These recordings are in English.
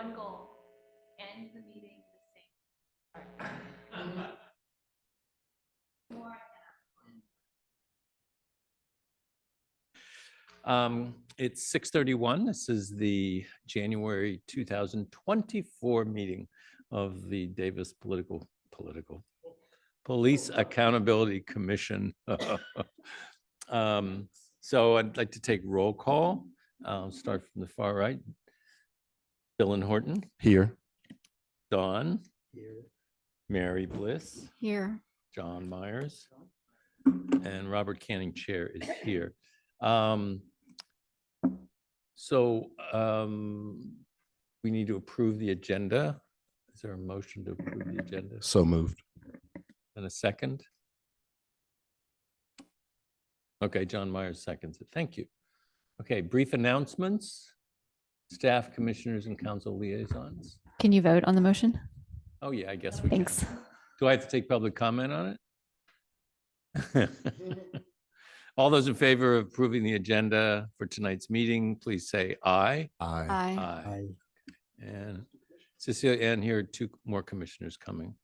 one goal, end the meeting the same. It's 6:31. This is the January 2024 meeting of the Davis Police Accountability Commission. So I'd like to take roll call. I'll start from the far right. Dylan Horton. Here. Dawn. Here. Mary Bliss. Here. John Myers. And Robert Canning Chair is here. We need to approve the agenda. Is there a motion to approve the agenda? So moved. And a second? Okay, John Myers seconds it. Thank you. Okay, brief announcements. Staff, commissioners, and council liaisons. Can you vote on the motion? Oh yeah, I guess we Thanks. can. Do I have to take public comment on it? All those in favor of approving the agenda for tonight's meeting, please say aye. Aye. Aye. And Cecilia, and here are two more commissioners coming.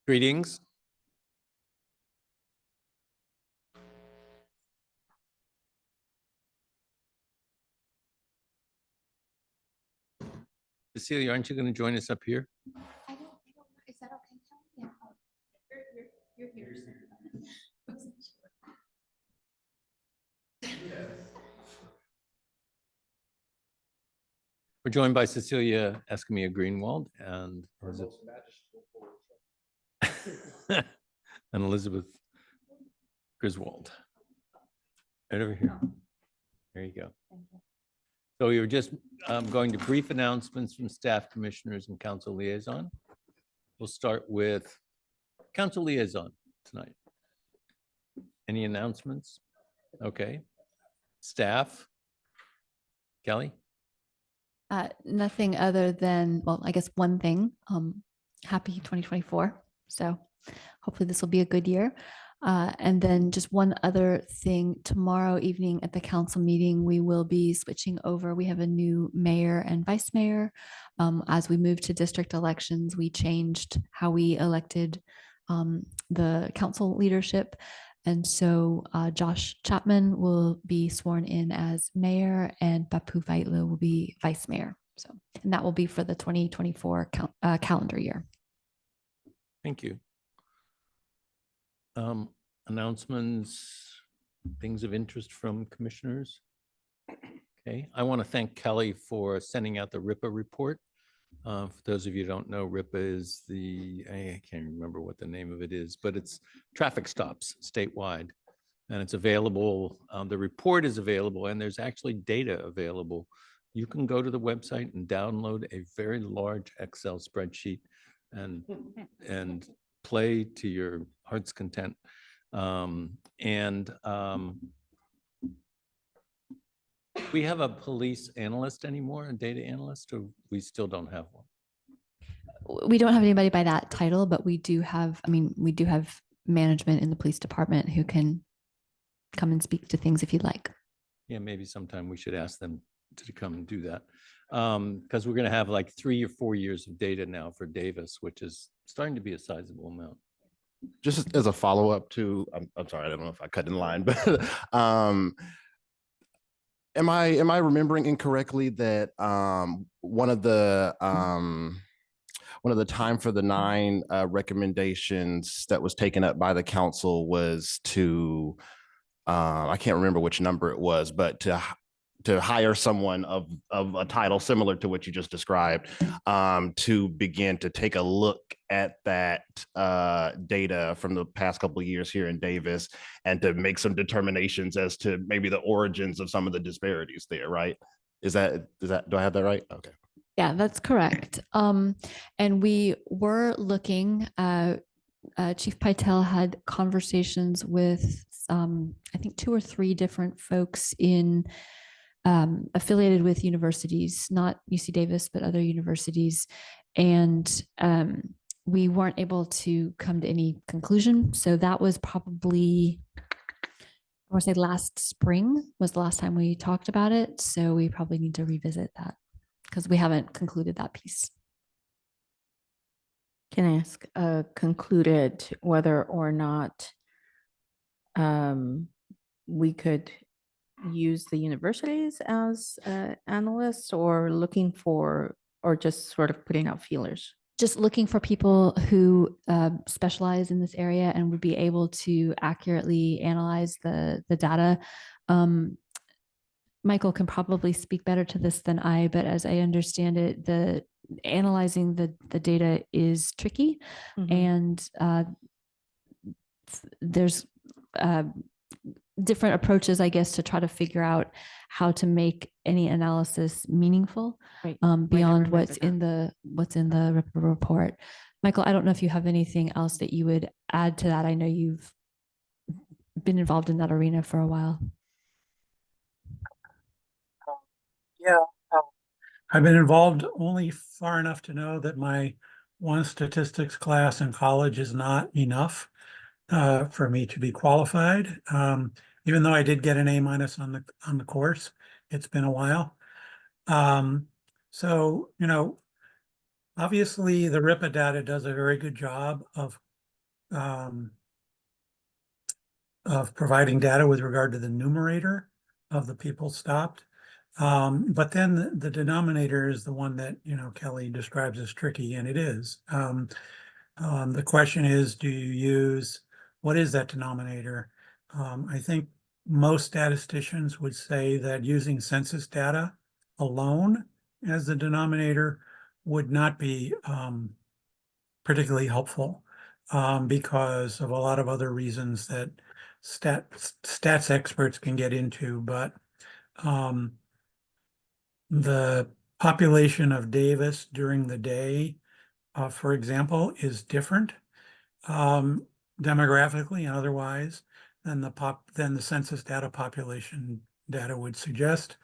Greetings. Cecilia, aren't you going to join us up here? I don't, is that okay? Yeah. You're here. We're joined by Cecilia Escamilla Greenwald and Elizabeth Griswold. Right over here. There you go. So we were just going to brief announcements from staff, commissioners, and council liaison. We'll start with council liaison tonight. Any announcements? Okay. Staff? Kelly? Nothing other than, well, I guess one thing. Happy 2024. So hopefully this will be a good year. And then just one other thing, tomorrow evening at the council meeting, we will be switching over. We have a new mayor and vice mayor. As we move to district elections, we changed how we elected the council leadership. And so Josh Chapman will be sworn in as mayor and Bapu Vaitlu will be vice mayor. So, and that will be for the 2024 calendar year. Thank you. Announcements, things of interest from commissioners. Okay, I want to thank Kelly for sending out the RIPA report. For those of you who don't know, RIPA is I can't remember what the name of it is, but it's traffic stops statewide, and it's available. The report is available, and there's actually data available. You can go to the website and download a very large Excel spreadsheet and play to your heart's content. We have a police analyst anymore, a data analyst, or we still don't have one? We don't have anybody by that title, but we do have, we do have management in the police department who can come and speak to things if you'd like. Yeah, maybe sometime we should ask them to come and do that. Because we're going to have like 3 or 4 years of data now for Davis, which is starting to be a sizable amount. Just as a follow-up to, I'm sorry, I don't know if I cut in line, but am I remembering incorrectly that one of the time for the 9 recommendations that was taken up by the council was to I can't remember which number it was, but to hire someone of a title similar to what you just described, to begin to take a look at that data from the past couple of years here in Davis and to make some determinations as to maybe the origins of some of the disparities there, right? Do I have that right? Okay. Yeah, that's correct. And we were looking, Chief Pytel had conversations with, I think 2 or 3 different folks affiliated with universities, not UC Davis, but other universities. And we weren't able to come to any conclusion. So that was probably I want to say last spring was the last time we talked about it. So we probably need to revisit that because we haven't concluded that piece. Can I ask, concluded whether or not we could use the universities as analysts or looking for, or just sort of putting out feelers? Just looking for people who specialize in this area and would be able to accurately analyze the data. Michael can probably speak better to this than I, but as I understand it, the analyzing the data is tricky, and there's different approaches, I guess, to try to figure out how to make any analysis meaningful Right. beyond remember what's in the RIPA report. Michael, I don't know if you have anything else that you would add to that. I know you've been involved in that arena for a while. Yeah, I've been involved only far enough to know that my one statistics class in college is not enough for me to be qualified. Even though I did get an A- on the course, it's been a while. So, you know, obviously the RIPA data does a very good job of providing data with regard to the numerator of the people stopped. But then the denominator is the one that, you know, Kelly describes as tricky, and it is. The question is, do you use, what is that denominator? I think most statisticians would say that using census data alone as the denominator would not be particularly helpful because of a lot of other reasons that stats experts can get into, but the population of Davis during the day, for example, is different demographically and otherwise than the census data population data would suggest.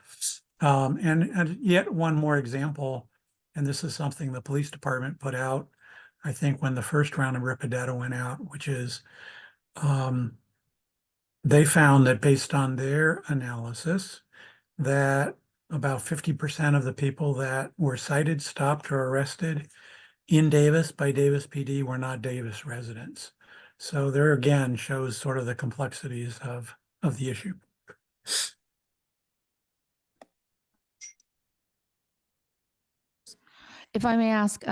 And yet one more example, and this is something the police department put out, I think, when the first round of RIPA data went out, which is they found that based on their analysis, that about 50% of the people that were cited, stopped, or arrested in Davis by Davis PD were not Davis residents. So there again shows sort of the complexities of the issue. If I may ask,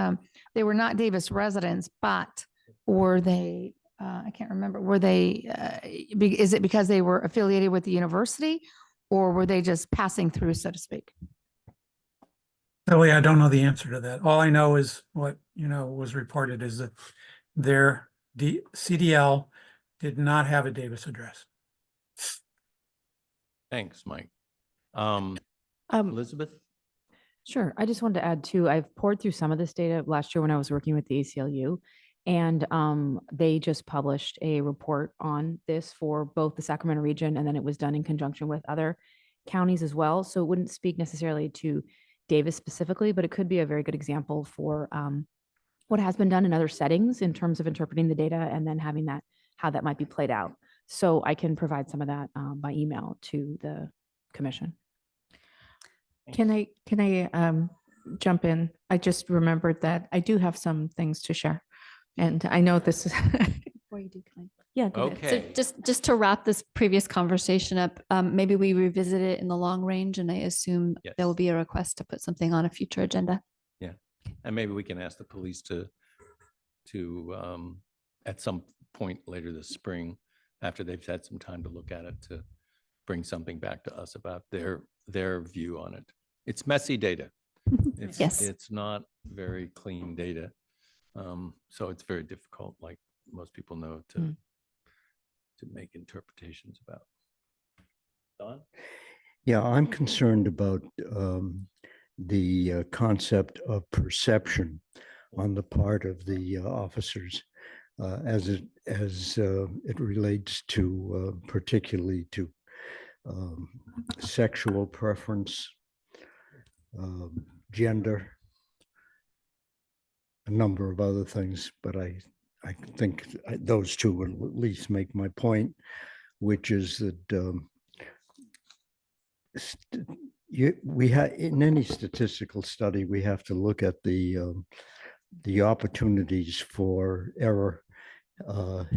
they were not Davis residents, but were they, I can't remember, were they, is it because they were affiliated with the university or were they just passing through, so to speak? Kelly, I don't know the answer to that. All I know is what, you know, was reported is that their CDL did not have a Davis address. Thanks, Mike. Elizabeth? Sure. I just wanted to add too, I've poured through some of this data last year when I was working with the ACLU, and they just published a report on this for both the Sacramento region, and then it was done in conjunction with other counties as well. So it wouldn't speak necessarily to Davis specifically, but it could be a very good example for what has been done in other settings in terms of interpreting the data and then having that, how that might be played out. So I can provide some of that by email to the commission. Can I jump in? I just remembered that I do have some things to share. And I know this is, Before you do, can I? Yeah. go ahead. Okay. So just to wrap this previous conversation up, maybe we revisit it in the long range, and I assume Yes. there will be a request to put something on a future agenda. And maybe we can ask the police to at some point later this spring, after they've had some time to look at it, to bring something back to us about their view on it. It's messy data. Yes. It's not very clean data. So it's very difficult, like most people know, to make interpretations about. Don? Yeah, I'm concerned about the concept of perception on the part of the officers as it relates to particularly to sexual preference, gender, a number of other things, but I think those two will at least make my point. which is that we have, in any statistical study, we have to look at the opportunities for error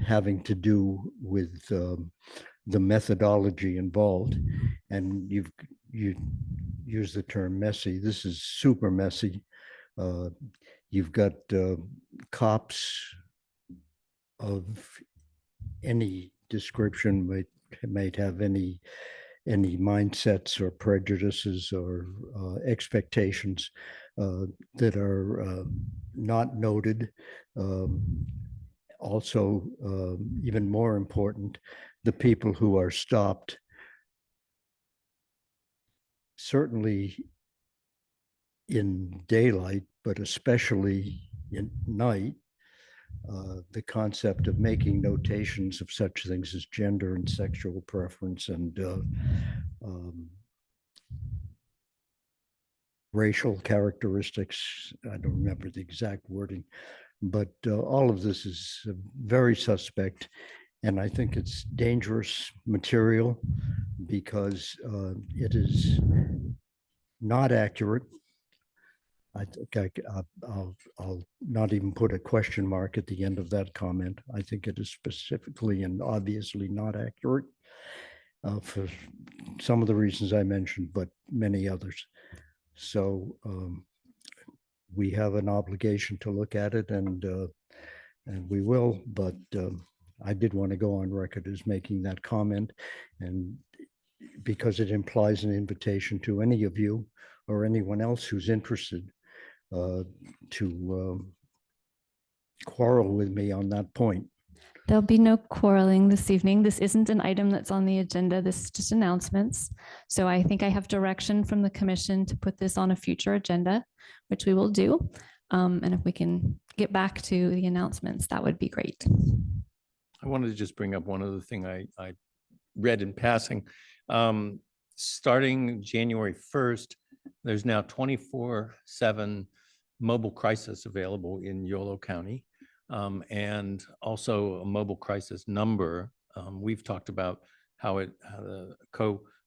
having to do with the methodology involved. And you use the term messy. This is super messy. You've got cops of any description might have any mindsets or prejudices or expectations that are not noted. Also, even more important, the people who are stopped, certainly in daylight, but especially in night, the concept of making notations of such things as gender and sexual preference and racial characteristics. I don't remember the exact wording, but all of this is very suspect. And I think it's dangerous material because it is not accurate. I think I'll not even put a question mark at the end of that comment. I think it is specifically and obviously not accurate for some of the reasons I mentioned, but many others. So we have an obligation to look at it, and we will. But I did want to go on record as making that comment, and because it implies an invitation to any of you or anyone else who's interested to quarrel with me on that point. There'll be no quarreling this evening. This isn't an item that's on the agenda. This is just announcements. So I think I have direction from the commission to put this on a future agenda, which we will do. And if we can get back to the announcements, that would be great. I wanted to just bring up one other thing I read in passing. Starting January 1st, there's now 24/7 mobile crisis available in Yolo County, and also a mobile crisis number. We've talked about how the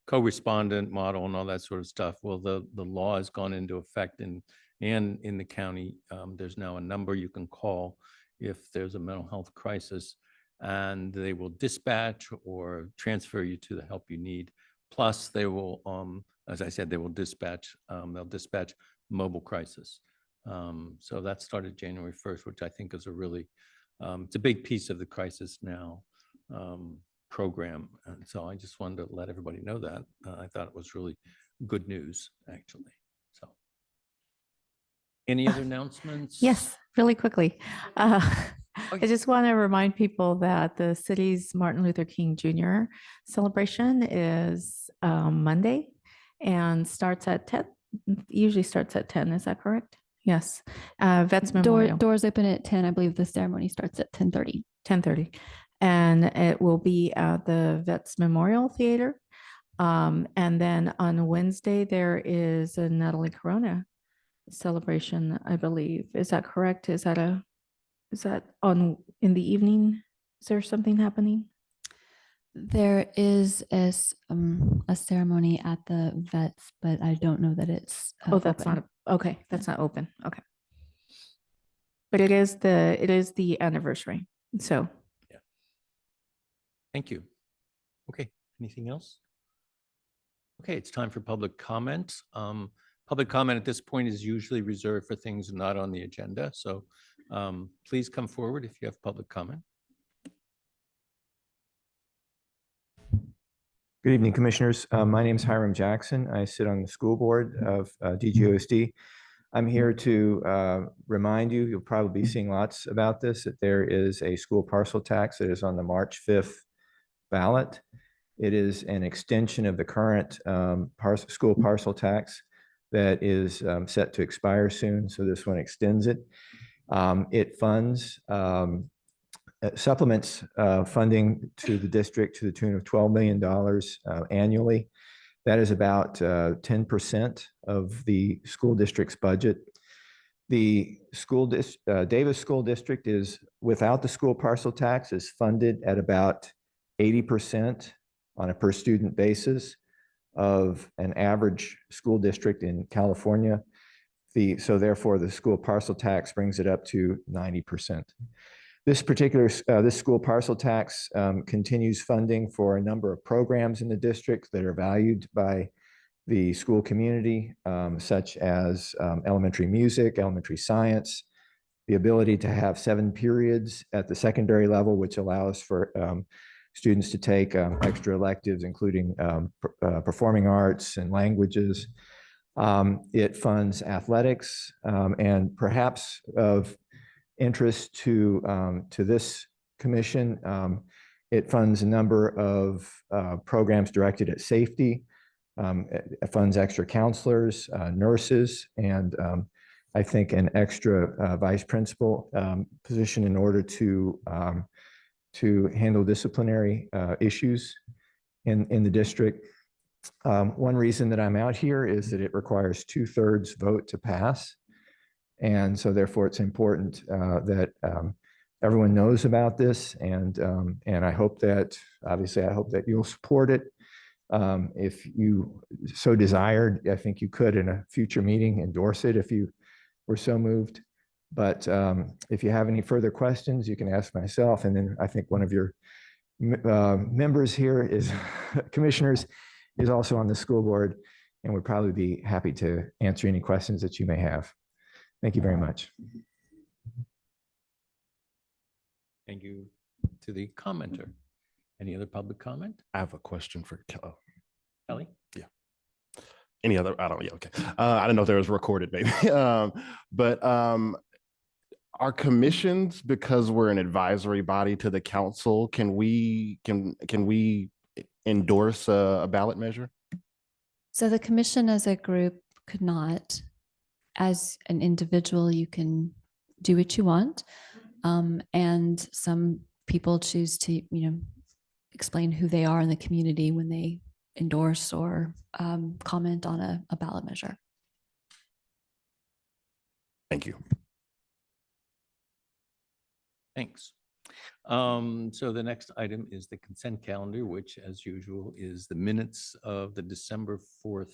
co-respondent model and all that sort of stuff. Well, the law has gone into effect and in the county. There's now a number you can call if there's a mental health crisis, and they will dispatch or transfer you to the help you need. Plus, they will, as I said, they will dispatch. They'll dispatch mobile crisis. So that started January 1st, which I think is a really, it's a big piece of the Crisis Now program. And so I just wanted to let everybody know that. I thought it was really good news, actually. So any other announcements? Yes, really quickly. Oh, I just want to remind people that the city's Martin Luther King Jr. celebration is Monday and starts at 10, usually starts at 10. Is that correct? Yes. Vets Memorial. Doors open at 10. I believe the ceremony starts at 10:30. 10:30. And it will be at the Vets Memorial Theater. And then on Wednesday, there is a Natalie Corona celebration, I believe. Is that correct? Is that on in the evening? Is there something happening? There is a ceremony at the Vets, but I don't know that it's Oh, that's open. not okay. That's not open. Okay. But it is the anniversary. So thank you. Okay, anything else? Okay, it's time for public comment. Public comment at this point is usually reserved for things not on the agenda. So please come forward if you have public comment. Good evening, Commissioners. My name is Hiram Jackson. I sit on the school board of DGOSD. I'm here to remind you, you'll probably be seeing lots about this, that there is a school parcel tax that is on the March 5th ballot. It is an extension of the current school parcel tax that is set to expire soon. So this one extends it. It funds supplements funding to the district to the tune of $12 million annually. That is about 10% of the school district's budget. The Davis School District is, without the school parcel tax, is funded at about 80% on a per student basis of an average school district in California. So therefore the school parcel tax brings it up to 90%. This school parcel tax continues funding for a number of programs in the district that are valued by the school community, such as elementary music, elementary science, the ability to have 7 periods at the secondary level, which allows for students to take extra electives, including performing arts and languages. It funds athletics, and perhaps of interest to this commission, it funds a number of programs directed at safety. It funds extra counselors, nurses, and I think an extra vice principal position in order to handle disciplinary issues in the district. One reason that I'm out here is that it requires 2/3 vote to pass. And so therefore it's important that everyone knows about this. And I hope that, obviously, I hope that you'll support it. If you so desired, I think you could in a future meeting endorse it if you were so moved. But if you have any further questions, you can ask myself. And then I think one of your members here is commissioners is also on the school board and would probably be happy to answer any questions that you may have. Thank you very much. Thank you to the commenter. Any other public comment? I have a question for Kelly? any other, I don't, yeah, okay. I don't know if there was recorded maybe. But our commissions, because we're an advisory body to the council, can we endorse a ballot measure? So the commission as a group could not. As an individual, you can do what you want. And some people choose to, explain who they are in the community when they endorse or comment on a ballot measure. Thank you. Thanks. So the next item is the consent calendar, which as usual is the minutes of the December 4th,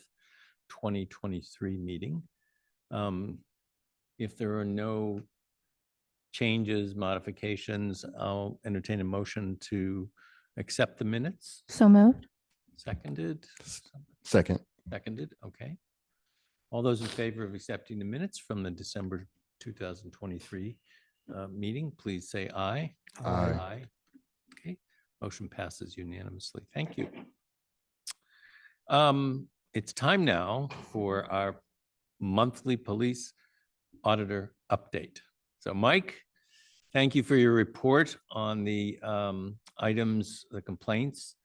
2023 meeting. If there are no changes, modifications, I'll entertain a motion to accept the minutes. So moved. Second. Seconded, okay. All those in favor of accepting the minutes from the December 2023 meeting, please say aye. Aye. Okay, motion passes unanimously. Thank you. It's time now for our monthly police auditor update. So Mike, thank you for your report on the items, the complaints,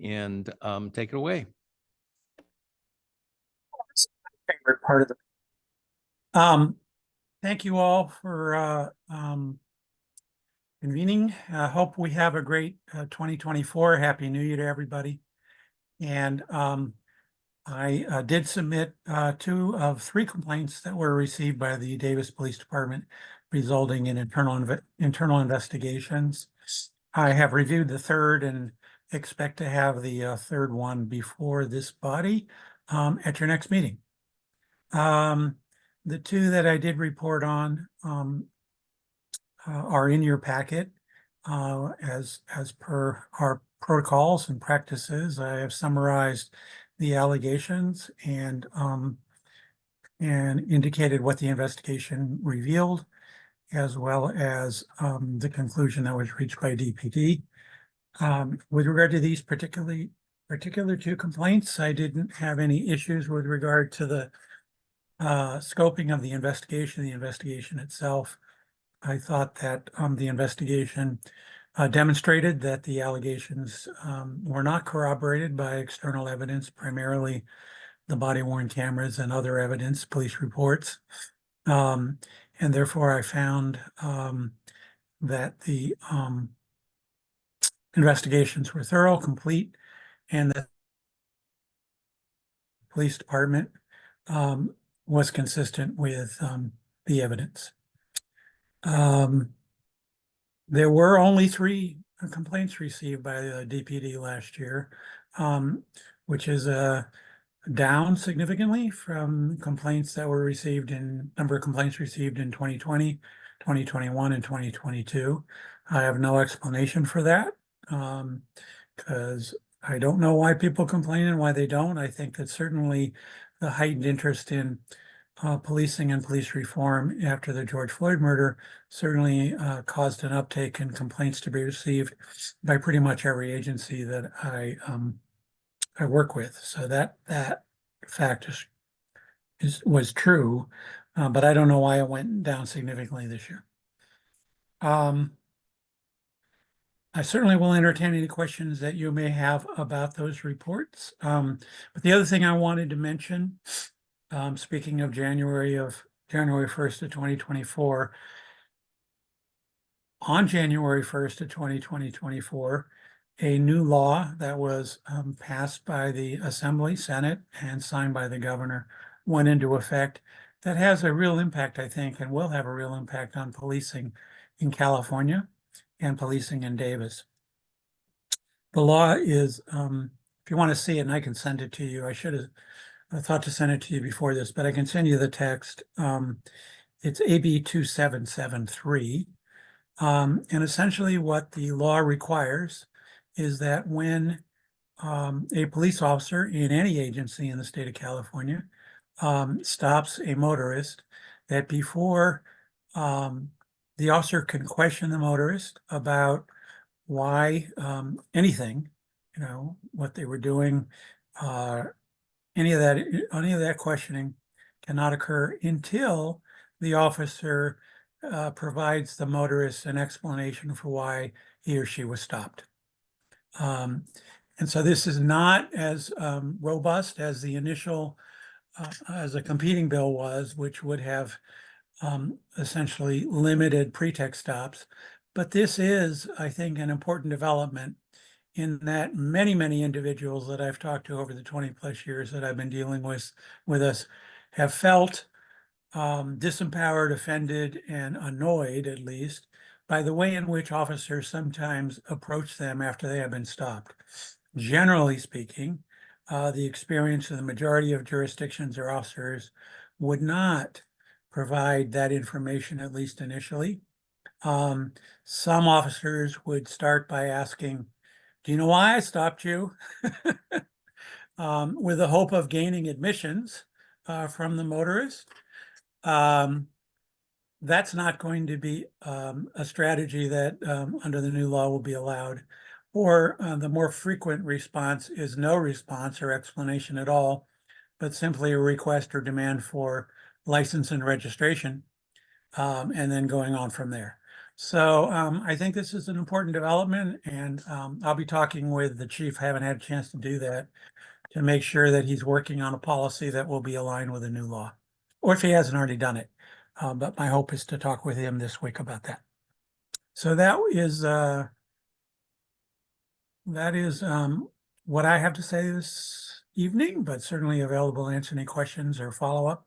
and take it away. Favorite part of the thank you all for convening. I hope we have a great 2024. Happy New Year to everybody. And I did submit 2 of 3 complaints that were received by the Davis Police Department, resulting in internal investigations. I have reviewed the 3rd and expect to have the 3rd one before this body at your next meeting. The 2 that I did report on are in your packet as per our protocols and practices. I have summarized the allegations and indicated what the investigation revealed, as well as the conclusion that was reached by DPD. With regard to these particular 2 complaints, I didn't have any issues with regard to the scoping of the investigation itself. I thought that the investigation demonstrated that the allegations were not corroborated by external evidence, primarily the body-worn cameras and other evidence, police reports. And therefore I found that the investigations were thorough, complete, and the police department was consistent with the evidence. There were only 3 complaints received by the DPD last year, which is down significantly from complaints that were received number of complaints received in 2020, 2021, and 2022. I have no explanation for that, because I don't know why people complain and why they don't. I think that certainly the heightened interest in policing and police reform after the George Floyd murder certainly caused an uptake in complaints to be received by pretty much every agency that I work with. So that fact was true, but I don't know why it went down significantly this year. I certainly will entertain any questions that you may have about those reports. But the other thing I wanted to mention, speaking of January 1st of 2024, on January 1st of 2024, a new law that was passed by the Assembly, Senate, and signed by the governor went into effect that has a real impact, I think, and will have a real impact on policing in California and policing in Davis. The law is, if you want to see it, and I can send it to you, I thought to send it to you before this, but I can send you the text. It's AB 2773. And essentially what the law requires is that when a police officer in any agency in the state of California stops a motorist, that before the officer can question the motorist about why anything, what they were doing, any of that questioning cannot occur until the officer provides the motorist an explanation for why he or she was stopped. And so this is not as robust as the initial, as a competing bill was, which would have essentially limited pretext stops. But this is, I think, an important development in that many, many individuals that I've talked to over the 20+ years that I've been dealing with us have felt disempowered, offended, and annoyed, at least, by the way in which officers sometimes approach them after they have been stopped. Generally speaking, the experience of the majority of jurisdictions or officers would not provide that information, at least initially. Some officers would start by asking, "Do you know why I stopped you?" With the hope of gaining admissions from the motorist. That's not going to be a strategy that under the new law will be allowed. Or the more frequent response is no response or explanation at all, but simply a request or demand for license and registration, and then going on from there. So I think this is an important development, and I'll be talking with the chief. I haven't had a chance to do that, to make sure that he's working on a policy that will be aligned with the new law, or if he hasn't already done it. But my hope is to talk with him this week about that. So that is what I have to say this evening, but certainly available to answer any questions or follow-up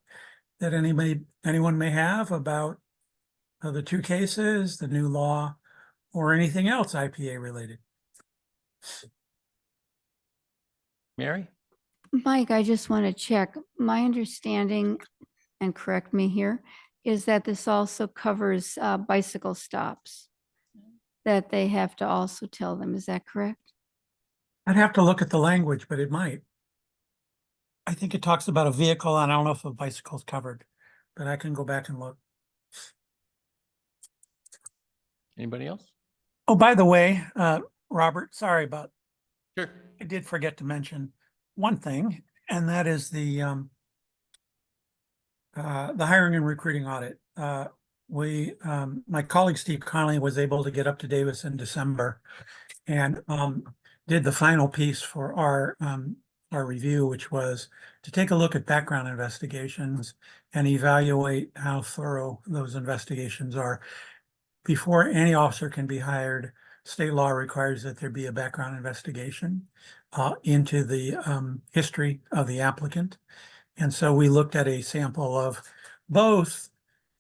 that anyone may have about the two cases, the new law, or anything else IPA related. Mary? Mike, I just want to check. My understanding, and correct me here, is that this also covers bicycle stops, that they have to also tell them. Is that correct? I'd have to look at the language, but it might. I think it talks about a vehicle, and I don't know if a bicycle is covered, but I can go back and look. Anybody else? Oh, by the way, Robert, sorry about, Sure. I did forget to mention one thing, and that is the hiring and recruiting audit. My colleague Steve Connolly was able to get up to Davis in December and did the final piece for our review, which was to take a look at background investigations and evaluate how thorough those investigations are. Before any officer can be hired, state law requires that there be a background investigation into the history of the applicant. And so we looked at a sample of both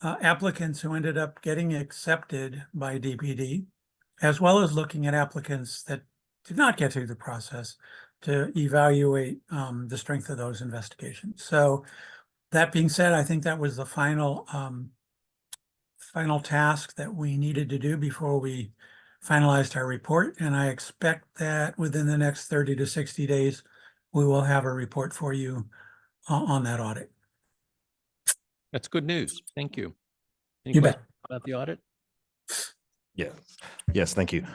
applicants who ended up getting accepted by DPD as well as looking at applicants that did not get through the process to evaluate the strength of those investigations. So that being said, I think that was the final final task that we needed to do before we finalized our report. And I expect that within the next 30 to 60 days, we will have a report for you on that audit. That's good news. Thank you. Any You bet. questions about the audit? Yes, yes, thank you.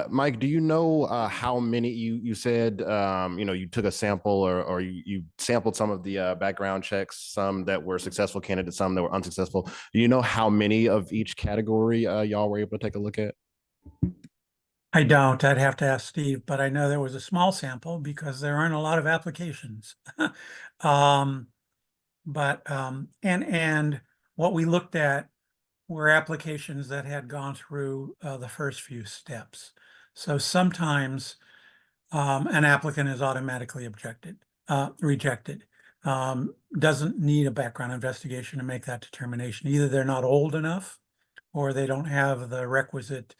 Mike, do you know how many you said you took a sample or you sampled some of the background checks, some that were successful candidates, some that were unsuccessful. Do you know how many of each category y'all were able to take a look at? I don't. I'd have to ask Steve, but I know there was a small sample because there aren't a lot of applications. And what we looked at were applications that had gone through the first few steps. So sometimes an applicant is automatically rejected. Doesn't need a background investigation to make that determination. Either they're not old enough, or they don't have the requisite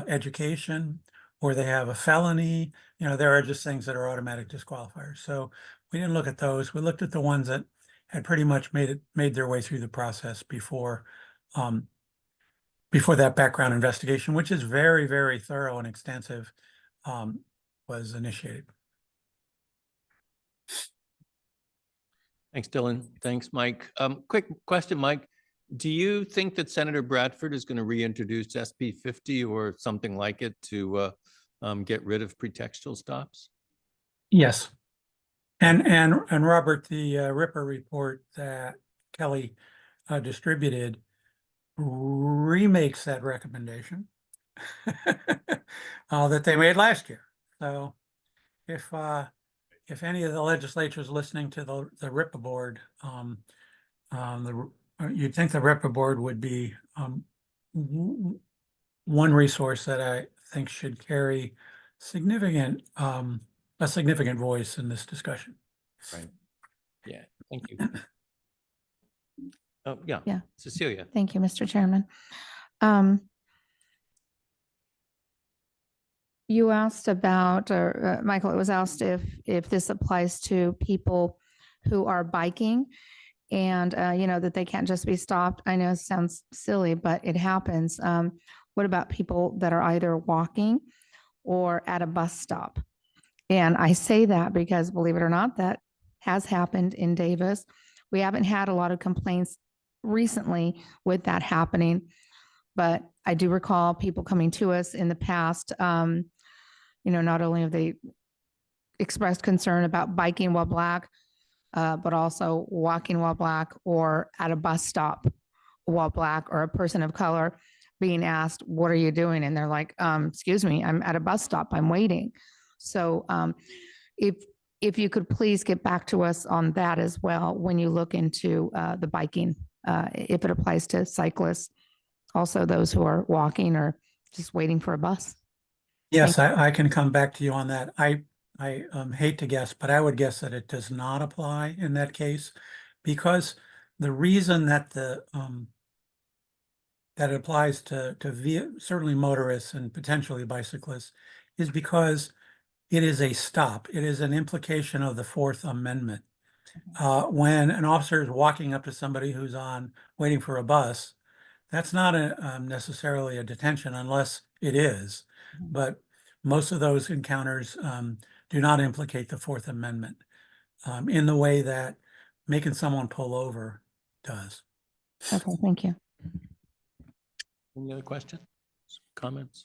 education, or they have a felony. There are just things that are automatic disqualifiers. So we didn't look at those. We looked at the ones that had pretty much made their way through the process before that background investigation, which is very, very thorough and extensive, was initiated. Thanks, Dylan. Thanks, Mike. Quick question, Mike. Do you think that Senator Bradford is going to reintroduce SB 50 or something like it to get rid of pretextual stops? Yes. And Robert, the RIPA report that Kelly distributed remakes that recommendation that they made last year. So if any of the legislature is listening to the RIPA board, you'd think the RIPA board would be one resource that I think should carry a significant voice in this discussion. Right. Yeah. Thank you. Oh, yeah. Yeah. Cecilia. Thank you, Mr. Chairman. You asked about, or Michael, it was asked if this applies to people who are biking and, that they can't just be stopped. I know it sounds silly, but it happens. What about people that are either walking or at a bus stop? And I say that because, believe it or not, that has happened in Davis. We haven't had a lot of complaints recently with that happening, but I do recall people coming to us in the past. Not only have they expressed concern about biking while Black, but also walking while Black or at a bus stop while Black, or a person of color being asked, "What are you doing?" And they're like, "Excuse me, I'm at a bus stop, I'm waiting." So if you could please get back to us on that as well when you look into the biking, if it applies to cyclists, also those who are walking or just waiting for a bus. Yes, I can come back to you on that. I hate to guess, but I would guess that it does not apply in that case, because the reason that that it applies to certainly motorists and potentially bicyclists is because it is a stop. It is an implication of the Fourth Amendment. When an officer is walking up to somebody who's waiting for a bus, that's not necessarily a detention unless it is. But most of those encounters do not implicate the Fourth Amendment in the way that making someone pull over does. Okay, thank you. Any other questions, comments?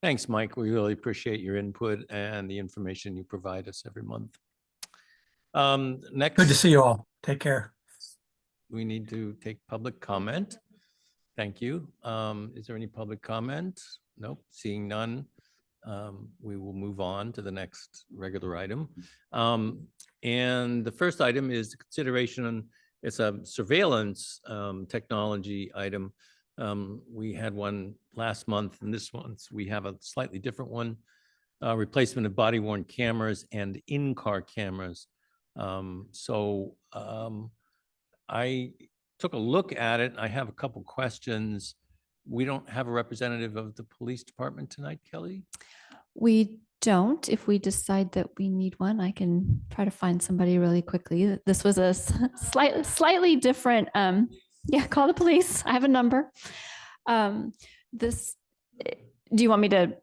Thanks, Mike. We really appreciate your input and the information you provide us every month. Next. Good to see you all. Take care. We need to take public comment. Thank you. Is there any public comment? Nope, seeing none. We will move on to the next regular item. And the first item is the consideration, it's a surveillance technology item. We had one last month, and this month we have a slightly different one, replacement of body-worn cameras and in-car cameras. I took a look at it. I have a couple questions. We don't have a representative of the police department tonight, Kelly? We don't. If we decide that we need one, I can try to find somebody really quickly. This was a slightly different, yeah, call the police. I have a number. This, do you want me to,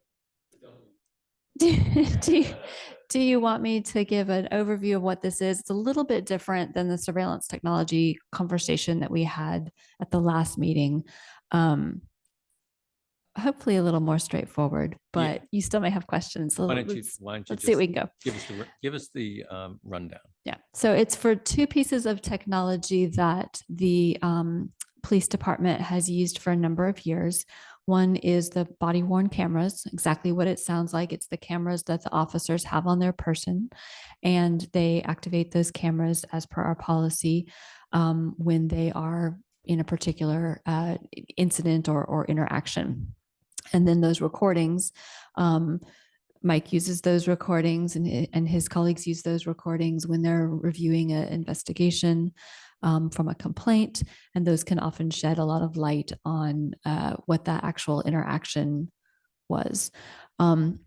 do you want me to give an overview of what this is? It's a little bit different than the surveillance technology conversation that we had at the last meeting. Hopefully a little more straightforward, but you still may have questions. So Why don't you let's see what we can go. give us the rundown? Yeah, so it's for two pieces of technology that the police department has used for a number of years. One is the body worn cameras, exactly what it sounds like. It's the cameras that the officers have on their person, and they activate those cameras as per our policy when they are in a particular incident or interaction. And then those recordings, Mike uses those recordings and his colleagues use those recordings when they're reviewing an investigation from a complaint. And those can often shed a lot of light on what that actual interaction was. Hand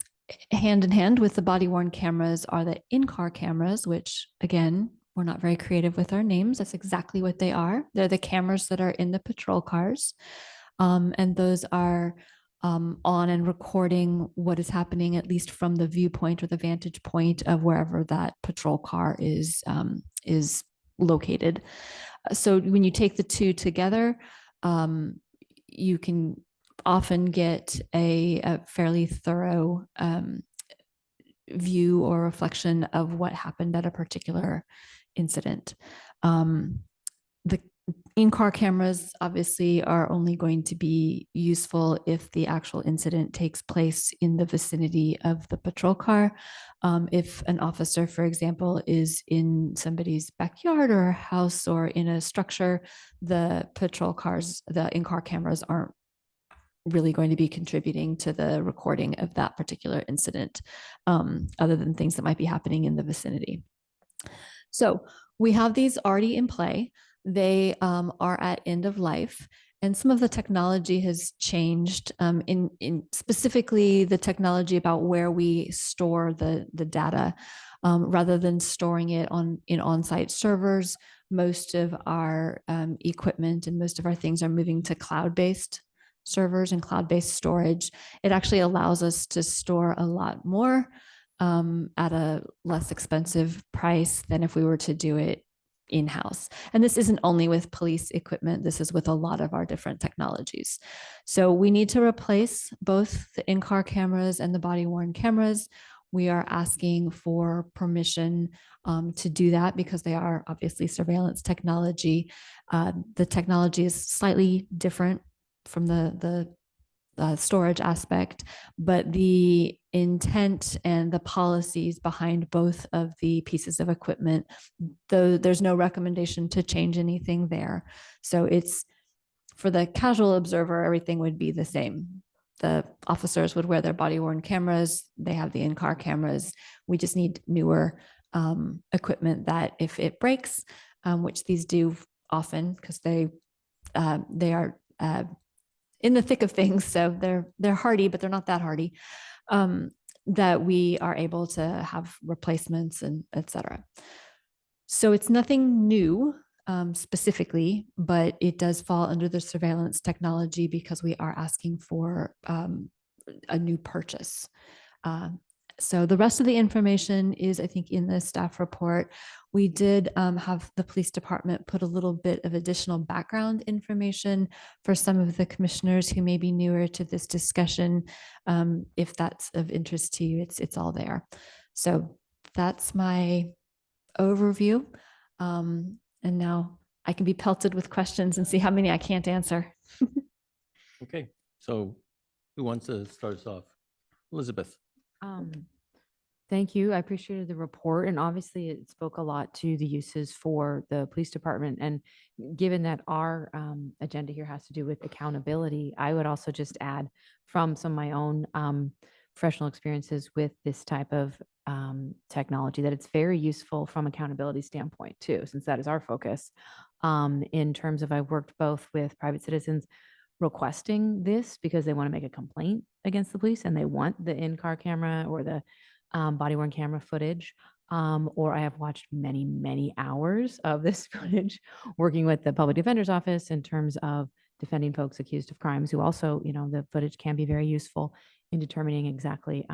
in hand with the body worn cameras are the in-car cameras, which again, we're not very creative with our names. That's exactly what they are. They're the cameras that are in the patrol cars. And those are on and recording what is happening, at least from the viewpoint or the vantage point of wherever that patrol car is located. So when you take the two together, you can often get a fairly thorough view or reflection of what happened at a particular incident. The in-car cameras obviously are only going to be useful if the actual incident takes place in the vicinity of the patrol car. If an officer, for example, is in somebody's backyard or house or in a structure, the patrol cars, the in-car cameras aren't really going to be contributing to the recording of that particular incident, other than things that might be happening in the vicinity. So we have these already in play. They are at end of life, and some of the technology has changed. In specifically the technology about where we store the data, rather than storing it in on-site servers. Most of our equipment and most of our things are moving to cloud-based servers and cloud-based storage. It actually allows us to store a lot more at a less expensive price than if we were to do it in-house. And this isn't only with police equipment, this is with a lot of our different technologies. So we need to replace both the in-car cameras and the body-worn cameras. We are asking for permission to do that because they are obviously surveillance technology. The technology is slightly different from the storage aspect, but the intent and the policies behind both of the pieces of equipment, though there's no recommendation to change anything there. So it's, for the casual observer, everything would be the same. The officers would wear their body-worn cameras. They have the in-car cameras. We just need newer equipment that if it breaks, which these do often because they are in the thick of things, so they're hardy, but they're not that hardy, that we are able to have replacements and et cetera. So it's nothing new specifically, but it does fall under the surveillance technology because we are asking for a new purchase. So the rest of the information is, I think, in the staff report. We did have the police department put a little bit of additional background information for some of the commissioners who may be newer to this discussion. If that's of interest to you, it's all there. So that's my overview. And now I can be pelted with questions and see how many I can't answer. Okay, so who wants to start us off? Elizabeth. Thank you. I appreciated the report, and obviously it spoke a lot to the uses for the police department. And given that our agenda here has to do with accountability, I would also just add from some of my own professional experiences with this type of technology that it's very useful from accountability standpoint too, since that is our focus. In terms of, I worked both with private citizens requesting this because they want to make a complaint against the police and they want the in-car camera or the body worn camera footage. Or I have watched many, many hours of this footage working with the public defender's office in terms of defending folks accused of crimes who also, the footage can be very useful in determining exactly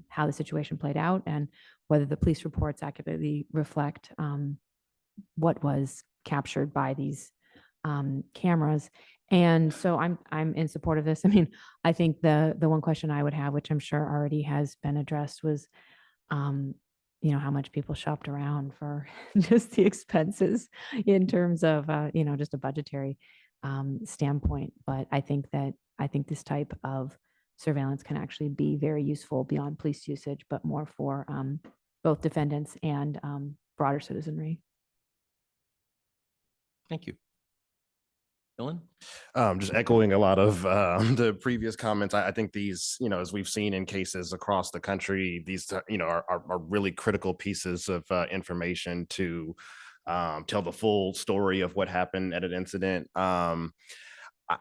how the situation played out and whether the police reports accurately reflect what was captured by these cameras. And so I'm in support of this. I mean, I think the one question I would have, which I'm sure already has been addressed, was how much people shopped around for just the expenses in terms of just a budgetary standpoint. But I think this type of surveillance can actually be very useful beyond police usage, but more for both defendants and broader citizenry. Thank you. Dylan? Just echoing a lot of the previous comments. I think these, as we've seen in cases across the country, these, are really critical pieces of information to tell the full story of what happened at an incident.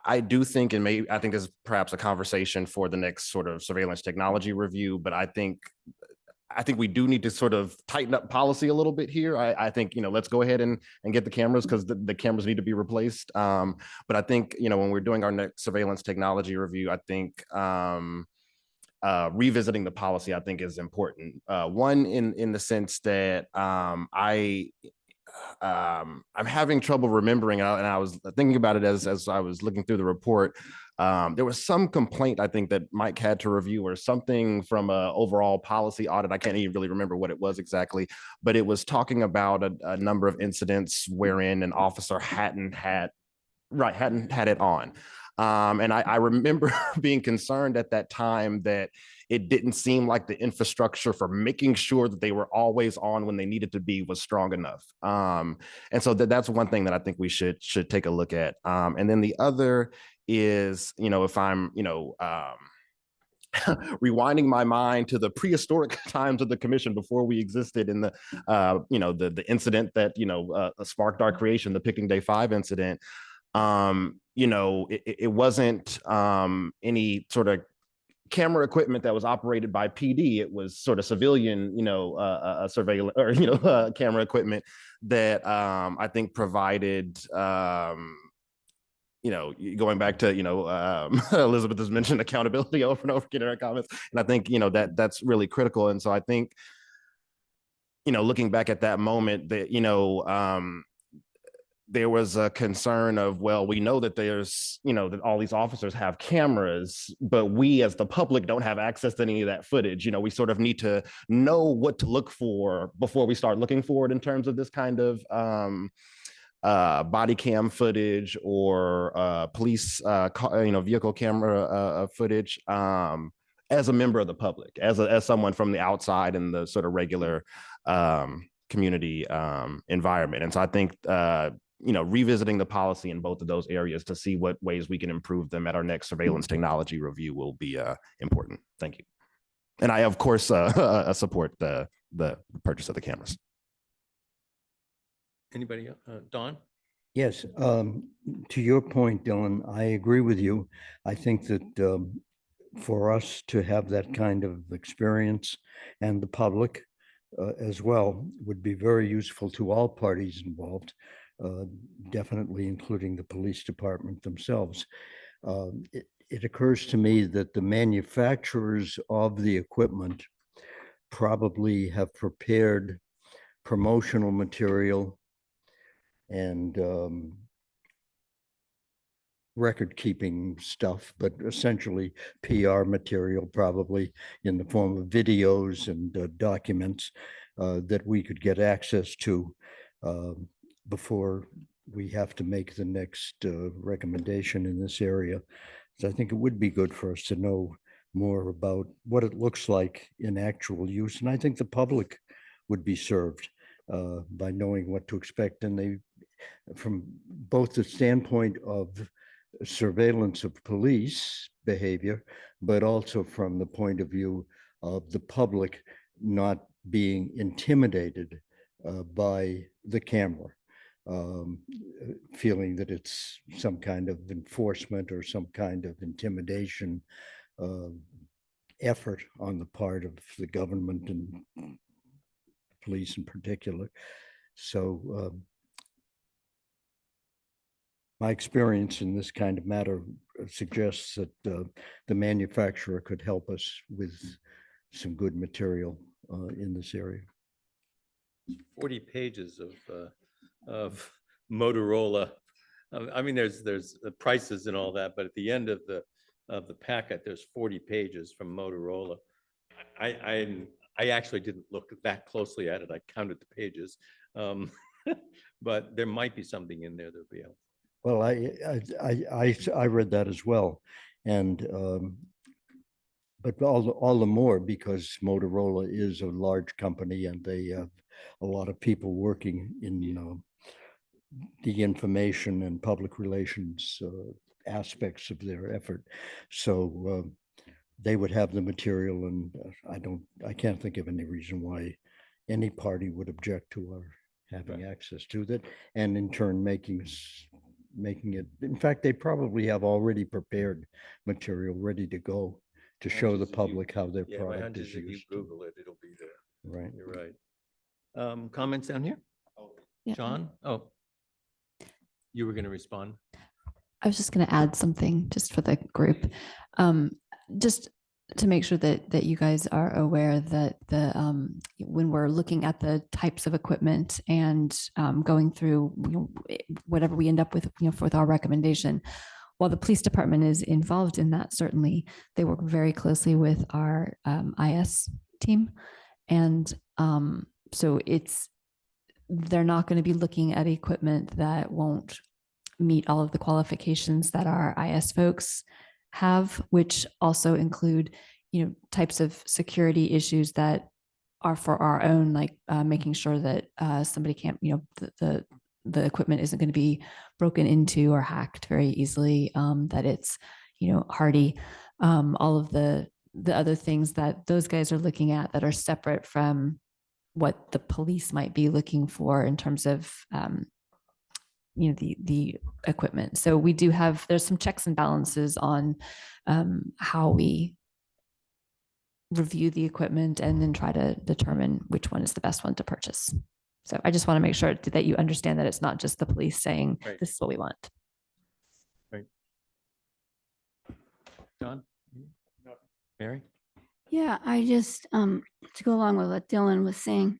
I do think, and I think this is perhaps a conversation for the next sort of surveillance technology review, but I think we do need to sort of tighten up policy a little bit here. I think, let's go ahead and get the cameras because the cameras need to be replaced. But I think, when we're doing our next surveillance technology review, I think revisiting the policy, I think, is important. One, in the sense that I'm having trouble remembering, and I was thinking about it as I was looking through the report. There was some complaint, I think, that Mike had to review or something from an overall policy audit. I can't even really remember what it was exactly, but it was talking about a number of incidents wherein an officer hadn't had it on. And I remember being concerned at that time that it didn't seem like the infrastructure for making sure that they were always on when they needed to be was strong enough. And so that's one thing that I think we should take a look at. And then the other is, if I'm, rewinding my mind to the prehistoric times of the commission before we existed in the, the incident that, sparked our creation, the Picking Day 5 incident. It wasn't any sort of camera equipment that was operated by PD. It was sort of civilian, surveillance or, camera equipment that I think provided, going back to, Elizabeth has mentioned accountability over and over again in her comments. And I think, that's really critical. And so I think, looking back at that moment that, there was a concern of, well, we know that there's, that all these officers have cameras, but we as the public don't have access to any of that footage. We sort of need to know what to look for before we start looking for it in terms of this kind of body cam footage or police, vehicle camera footage as a member of the public, as someone from the outside in the sort of regular community environment. And so I think, revisiting the policy in both of those areas to see what ways we can improve them at our next surveillance technology review will be important. Thank you. And I, of course, support the purchase of the cameras. Anybody else? Don? Yes, to your point, Dylan, I agree with you. I think that for us to have that kind of experience and the public as well would be very useful to all parties involved, definitely including the police department themselves. It occurs to me that the manufacturers of the equipment probably have prepared promotional material and record-keeping stuff, but essentially PR material, probably in the form of videos and documents that we could get access to before we have to make the next recommendation in this area. So I think it would be good for us to know more about what it looks like in actual use. And I think the public would be served by knowing what to expect. And they, from both the standpoint of surveillance of police behavior, but also from the point of view of the public not being intimidated by the camera. feeling that it's some kind of enforcement or some kind of intimidation effort on the part of the government and police in particular. So my experience in this kind of matter suggests that the manufacturer could help us with some good material in this area. 40 pages of Motorola. I mean, there's the prices and all that, but at the end of the packet, there's 40 pages from Motorola. I actually didn't look that closely at it. I counted the pages, but there might be something in there that'll be helpful. Well, I read that as well, and but all the more because Motorola is a large company and they have a lot of people working in the information and public relations aspects of their effort. So they would have the material, and I can't think of any reason why any party would object to our having access to that, and in turn making it. In fact, they probably have already prepared material ready to go to show the public how their product is If you used. Google it, it'll be there. Right. You're right. Comments down here? Yeah. John? Oh, you were going to respond? I was just going to add something just for the group, just to make sure that you guys are aware that when we're looking at the types of equipment and going through whatever we end up with, for our recommendation, while the police department is involved in that, certainly they work very closely with our IS team, and so they're not going to be looking at equipment that won't meet all of the qualifications that our IS folks have, which also include, types of security issues that are for our own, like making sure that somebody can't, the equipment isn't going to be broken into or hacked very easily, that it's, hardy, all of the other things that those guys are looking at that are separate from what the police might be looking for in terms of the equipment. So we do have, there's some checks and balances on how we review the equipment and then try to determine which one is the best one to purchase. So I just want to make sure that you understand that it's not just the police saying, Right. this is what we want. Right. John? Mary? Yeah, I just, to go along with what Dylan was saying,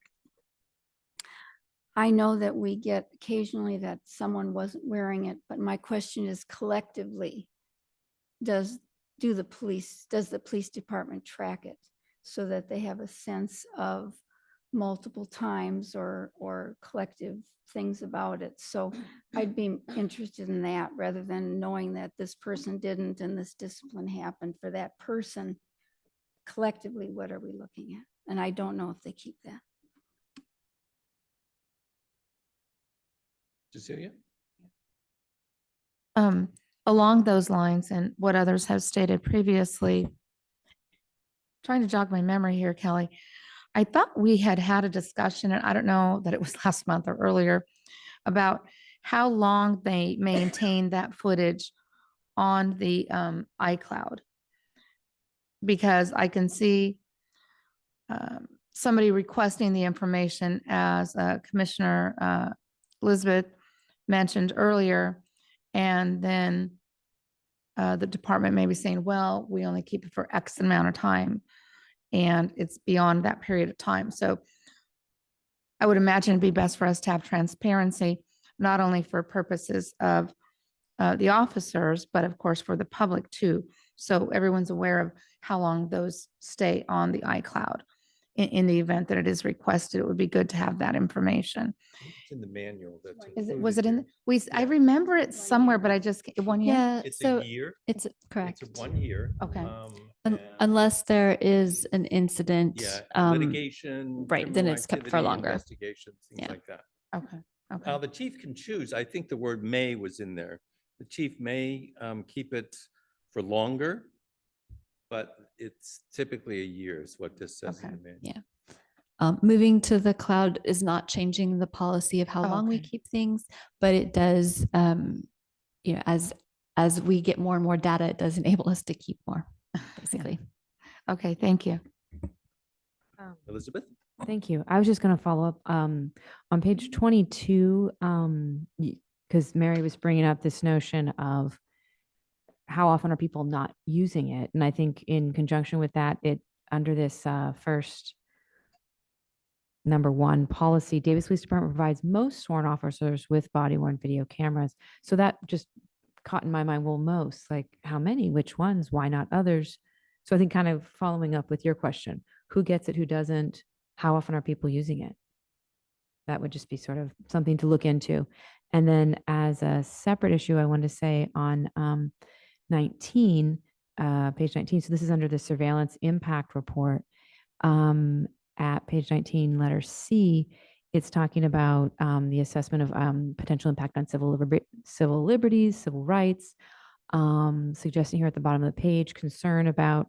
I know that we get occasionally that someone wasn't wearing it, but my question is collectively, does the police department track it so that they have a sense of multiple times or collective things about it? So I'd be interested in that rather than knowing that this person didn't and this discipline happened for that person. Collectively, what are we looking at? And I don't know if they keep that. Cecilia? Along those lines and what others have stated previously, trying to jog my memory here, Kelly, I thought we had a discussion, and I don't know that it was last month or earlier, about how long they maintain that footage on the iCloud. Because I can see somebody requesting the information, as Commissioner Elizabeth mentioned earlier, and then the department may be saying, well, we only keep it for X amount of time, and it's beyond that period of time. So I would imagine it'd be best for us to have transparency, not only for purposes of the officers, but of course for the public too. So everyone's aware of how long those stay on the iCloud. In the event that it is requested, it would be good to have that information. It's in the manual. That's Was it included in, here. I remember it somewhere, but I just, 1 year? Yeah, It's so a year. it's correct. It's a 1 year. Okay. And- Unless there is an incident. Yeah, litigation. right, then criminal it's kept for activity, longer. Investigations, things Yeah. like that. Okay, okay. Now, the chief can choose. I think the word may was in there. The chief may keep it for longer, but it's typically a year is what this says in Okay. the manual. Yeah. Moving to the cloud is not changing the policy of how Oh, long we okay. keep things, but it does, as we get more and more data, it does enable us to keep more, basically. Okay, thank you. Elizabeth? Thank you. I was just going to follow up on page 22, because Mary was bringing up this notion of how often are people not using it. And I think in conjunction with that, under this first number 1 policy, Davis Police Department provides most sworn officers with body worn video cameras. So that just caught in my mind, well, most, like how many, which ones, why not others? So I think kind of following up with your question, who gets it, who doesn't, how often are people using it? That would just be sort of something to look into. And then as a separate issue, I wanted to say on 19, page 19, so this is under the surveillance impact report. At page 19, letter C, it's talking about the assessment of potential impact on civil liberties, civil rights, suggesting here at the bottom of the page, concern about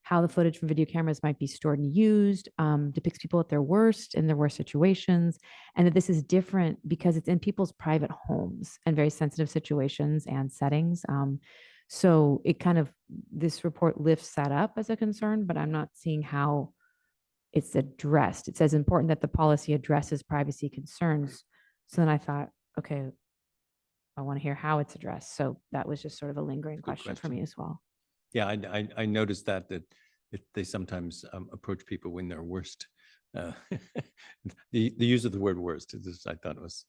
how the footage from video cameras might be stored and used, depicts people at their worst, in their worst situations, and that this is different because it's in people's private homes and very sensitive situations and settings. So it kind of, this report lifts that up as a concern, but I'm not seeing how it's addressed. It says important that the policy addresses privacy concerns. So then I thought, okay, I want to hear how it's addressed. So that was just sort of a lingering question for me as well. Yeah, I noticed that they sometimes approach people when they're worst. The use of the word worst, I thought it was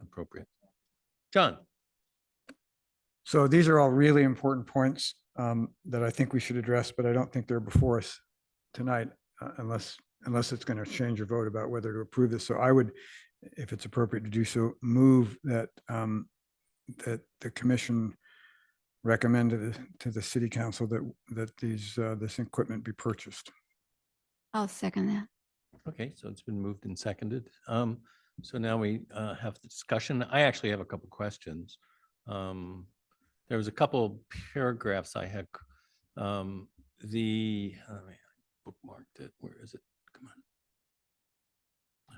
appropriate. John? So these are all really important points that I think we should address, but I don't think they're before us tonight unless it's going to change your vote about whether to approve this. So I would, if it's appropriate to do so, move that that the commission recommend to the city council that this equipment be purchased. I'll second that. Okay, so it's been moved and seconded. So now we have the discussion. I actually have a couple questions. There was a couple paragraphs I had. I bookmarked it. Where is it? Come on.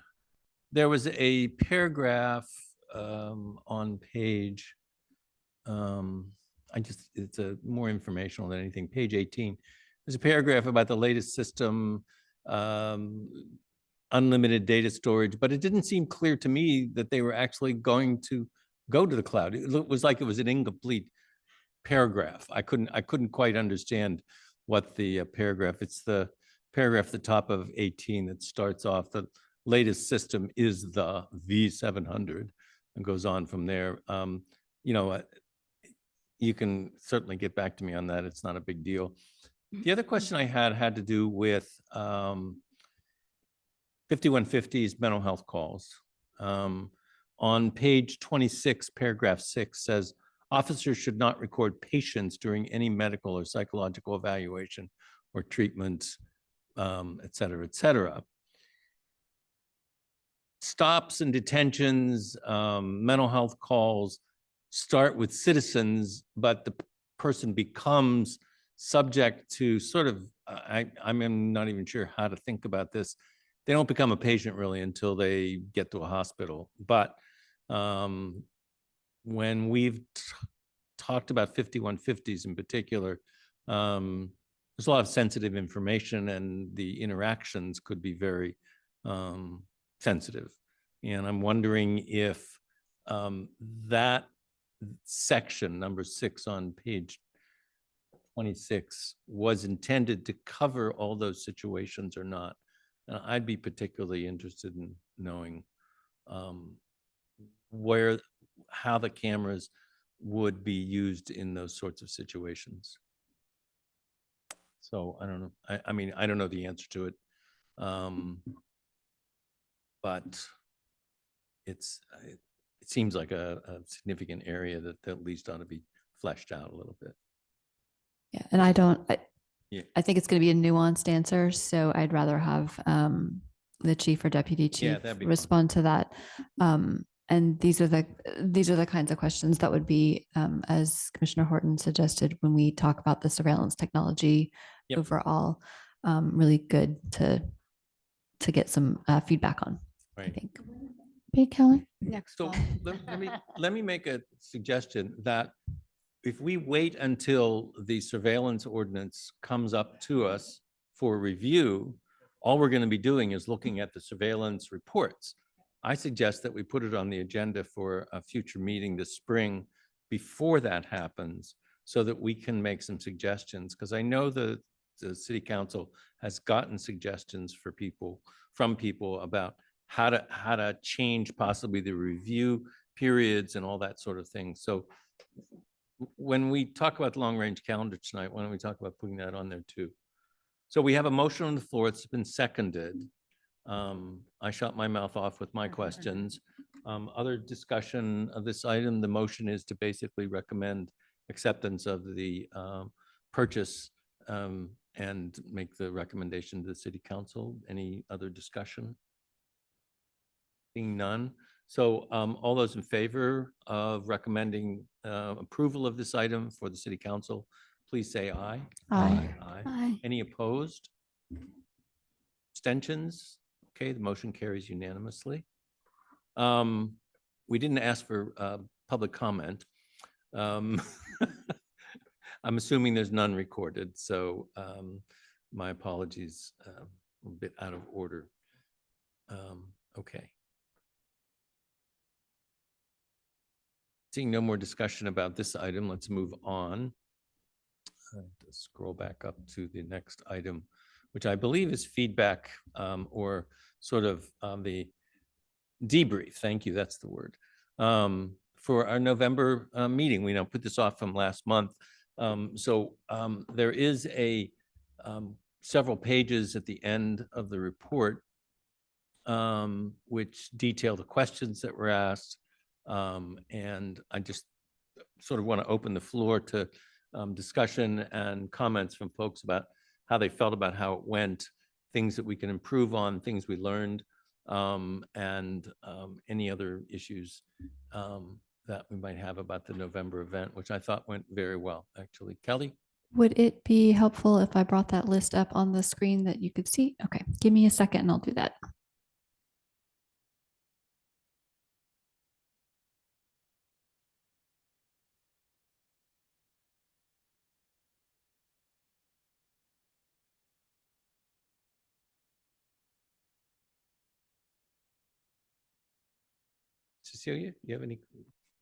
There was a paragraph on page. It's more informational than anything. Page 18. There's a paragraph about the latest system, unlimited data storage, but it didn't seem clear to me that they were actually going to go to the cloud. It was like it was an incomplete paragraph. I couldn't quite understand what the paragraph. It's the paragraph at the top of 18 that starts off, the latest system is the V700, and goes on from there. You can certainly get back to me on that. It's not a big deal. The other question I had to do with 5150's mental health calls. On page 26, paragraph 6 says, officers should not record patients during any medical or psychological evaluation or treatment, et cetera, et cetera. Stops and detentions, mental health calls start with citizens, but the person becomes subject to sort of, I'm not even sure how to think about this. They don't become a patient really until they get to a hospital. But when we've talked about 5150s in particular, there's a lot of sensitive information and the interactions could be very sensitive. And I'm wondering if that section, number 6 on page 26, was intended to cover all those situations or not. I'd be particularly interested in knowing how the cameras would be used in those sorts of situations. So I don't know. I mean, I don't know the answer to it, but it seems like a significant area that at least ought to be fleshed out a little bit. Yeah, and I think it's going to be a nuanced answer, so I'd rather have the chief or deputy chief respond to that. And these are the kinds of questions that would be, as Commissioner Horton suggested, when we talk about the surveillance technology overall, really good to to get some feedback on, I Right. think. Hey, Kelly? Next So fall. let me make a suggestion that if we wait until the surveillance ordinance comes up to us for review, all we're going to be doing is looking at the surveillance reports. I suggest that we put it on the agenda for a future meeting this spring before that happens, so that we can make some suggestions, because I know the city council has gotten suggestions from people about how to change possibly the review periods and all that sort of thing. So when we talk about the long-range calendar tonight, why don't we talk about putting that on there too? So we have a motion on the floor. It's been seconded. I shut my mouth off with my questions. Other discussion of this item, the motion is to basically recommend acceptance of the purchase and make the recommendation to the city council. Any other discussion? Being none. So all those in favor of recommending approval of this item for the city council, please say aye. Aye. Aye. Aye. Any opposed? Abstentions? Okay, the motion carries unanimously. We didn't ask for public comment. I'm assuming there's none recorded, so my apologies, a bit out of order. Okay. Seeing no more discussion about this item, let's move on. Scroll back up to the next item, which I believe is feedback or sort of the debrief. Thank you, that's the word. For our November meeting, we now put this off from last month. So there is a several pages at the end of the report which detail the questions that were asked. And I just sort of want to open the floor to discussion and comments from folks about how they felt about how it went, things that we can improve on, things we learned, and any other issues that we might have about the November event, which I thought went very well, actually. Kelly? Would it be helpful if I brought that list up on the screen that you could see? Okay, give me a second and I'll do that. Cecilia, you have any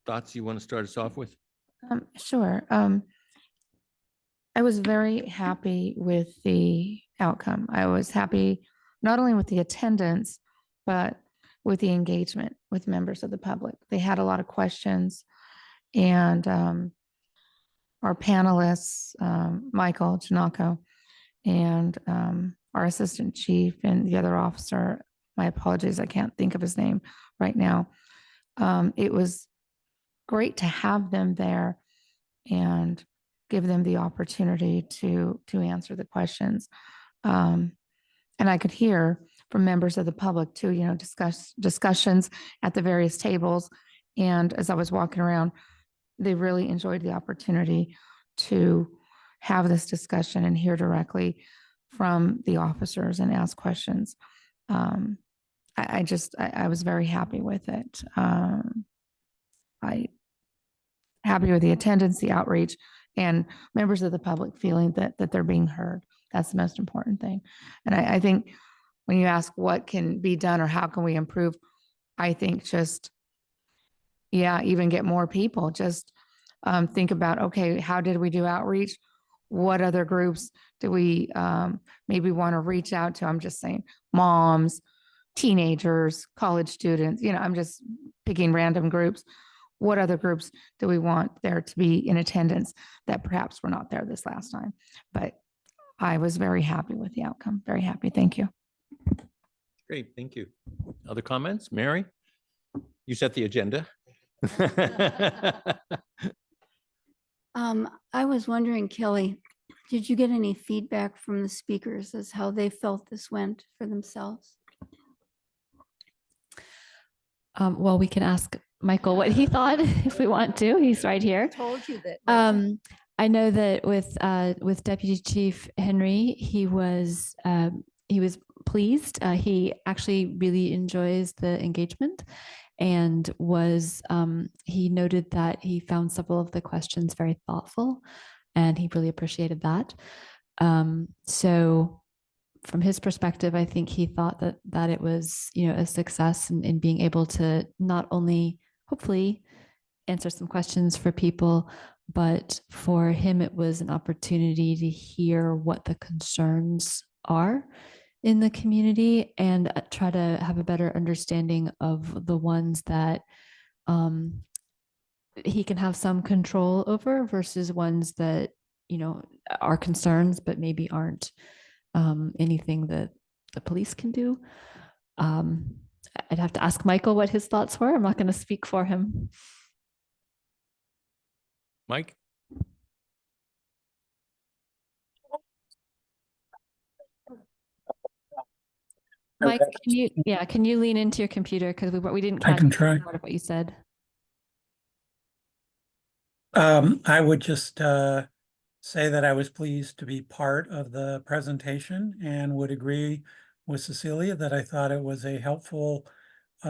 thoughts you want to start us off with? Sure. I was very happy with the outcome. I was happy not only with the attendance, but with the engagement with members of the public. They had a lot of questions, and our panelists, Michael Janako and our assistant chief and the other officer, my apologies, I can't think of his name right now. It was great to have them there and give them the opportunity to answer the questions. And I could hear from members of the public too, you know, discussions at the various tables. And as I was walking around, they really enjoyed the opportunity to have this discussion and hear directly from the officers and ask questions. I was very happy with it. I happy with the attendance, the outreach, and members of the public feeling that they're being heard. That's the most important thing. And I think when you ask what can be done or how can we improve, I think just, yeah, even get more people. Just think about, okay, how did we do outreach? What other groups do we maybe want to reach out to? I'm just saying moms, teenagers, college students, you know, I'm just picking random groups. What other groups do we want there to be in attendance that perhaps were not there this last time? But I was very happy with the outcome. Very happy. Thank you. Great, thank you. Other comments? Mary? You set the agenda. I was wondering, Kelly, did you get any feedback from the speakers as how they felt this went for themselves? Well, we can ask Michael what he thought if we want to. He's right here. Told you that. I know that with Deputy Chief Henry, he was pleased. He actually really enjoys the engagement and he noted that he found several of the questions very thoughtful and he really appreciated that. So from his perspective, I think he thought that it was, a success in being able to not only hopefully answer some questions for people, but for him, it was an opportunity to hear what the concerns are in the community and try to have a better understanding of the ones that he can have some control over versus ones that, are concerns, but maybe aren't anything that the police can do. I'd have to ask Michael what his thoughts were. I'm not going to speak for him. Mike? Mike, can you lean into your computer because we didn't I catch can try. part of what you said. I would just say that I was pleased to be part of the presentation and would agree with Cecilia that I thought it was a helpful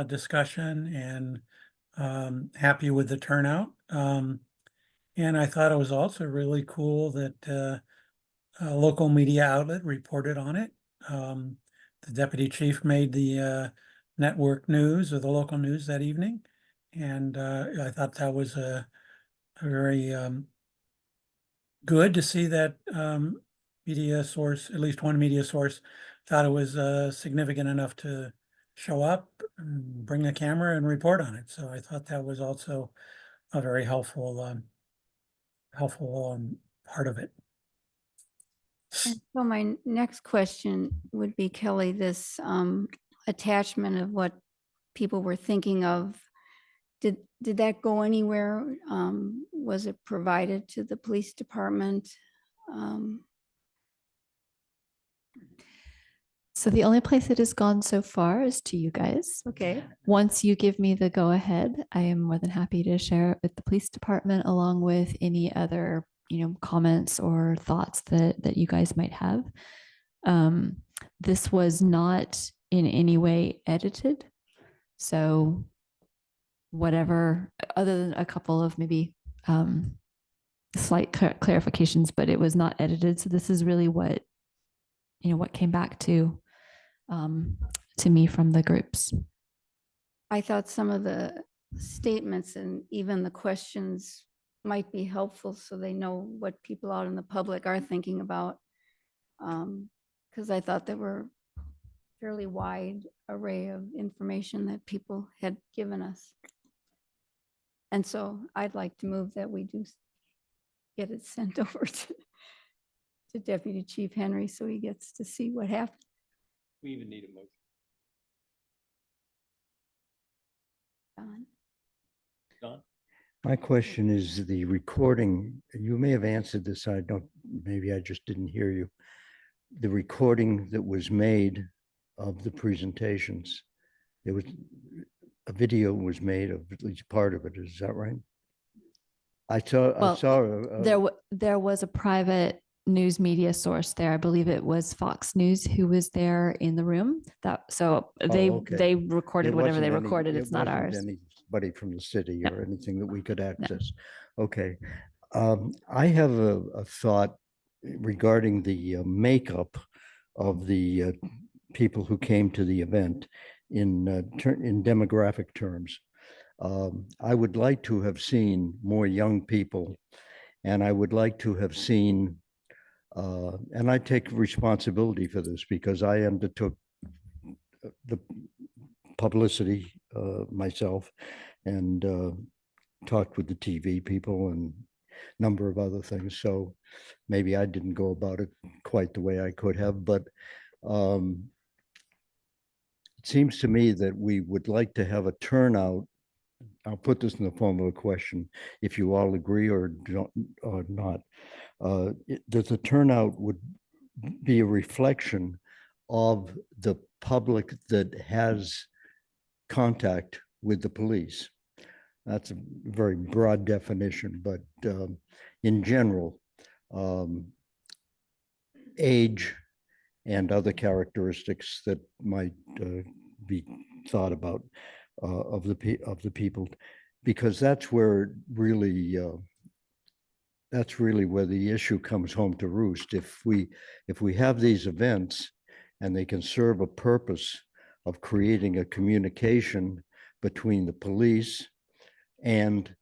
discussion and happy with the turnout. And I thought it was also really cool that a local media outlet reported on it. The deputy chief made the network news or the local news that evening. And I thought that was a very good to see that media source, at least one media source, thought it was significant enough to show up, and bring a camera and report on it. So I thought that was also a very helpful part of it. And so my next question would be, Kelly, this attachment of what people were thinking of, did that go anywhere? Was it provided to the police department? So the only place it has gone so far is to you guys. Okay. Once you give me the go ahead, I am more than happy to share it with the police department along with any other, comments or thoughts that you guys might have. This was not in any way edited. So whatever, other than a couple of maybe slight clarifications, but it was not edited. So this is really what came back to me from the groups. I thought some of the statements and even the questions might be helpful so they know what people out in the public are thinking about. Because I thought there were fairly wide array of information that people had given us. And so I'd like to move that we do get it sent over to Deputy Chief Henry so he gets to see what happened. We even need a motion. Don? Don? My question is the recording, you may have answered this, maybe I just didn't hear you. The recording that was made of the presentations, there was a video was made of at least part of it, is that right? I saw there was a private news media source there. I believe it was Fox News who was there in the room. They recorded whatever they recorded. It's not ours. Anybody from the city or anything that we could access. Okay. I have a thought regarding the makeup of the people who came to the event in demographic terms. I would like to have seen more young people, and I would like to have seen, and I take responsibility for this because I undertook the publicity myself and talked with the TV people and a number of other things. So maybe I didn't go about it quite the way I could have, but it seems to me that we would like to have a turnout. I'll put this in the form of a question, if you all agree or don't or not, that the turnout would be a reflection of the public that has contact with the police. That's a very broad definition, but in general, age and other characteristics that might be thought about of the people, because that's where really where the issue comes home to roost. If we have these events and they can serve a purpose of creating a communication between the police and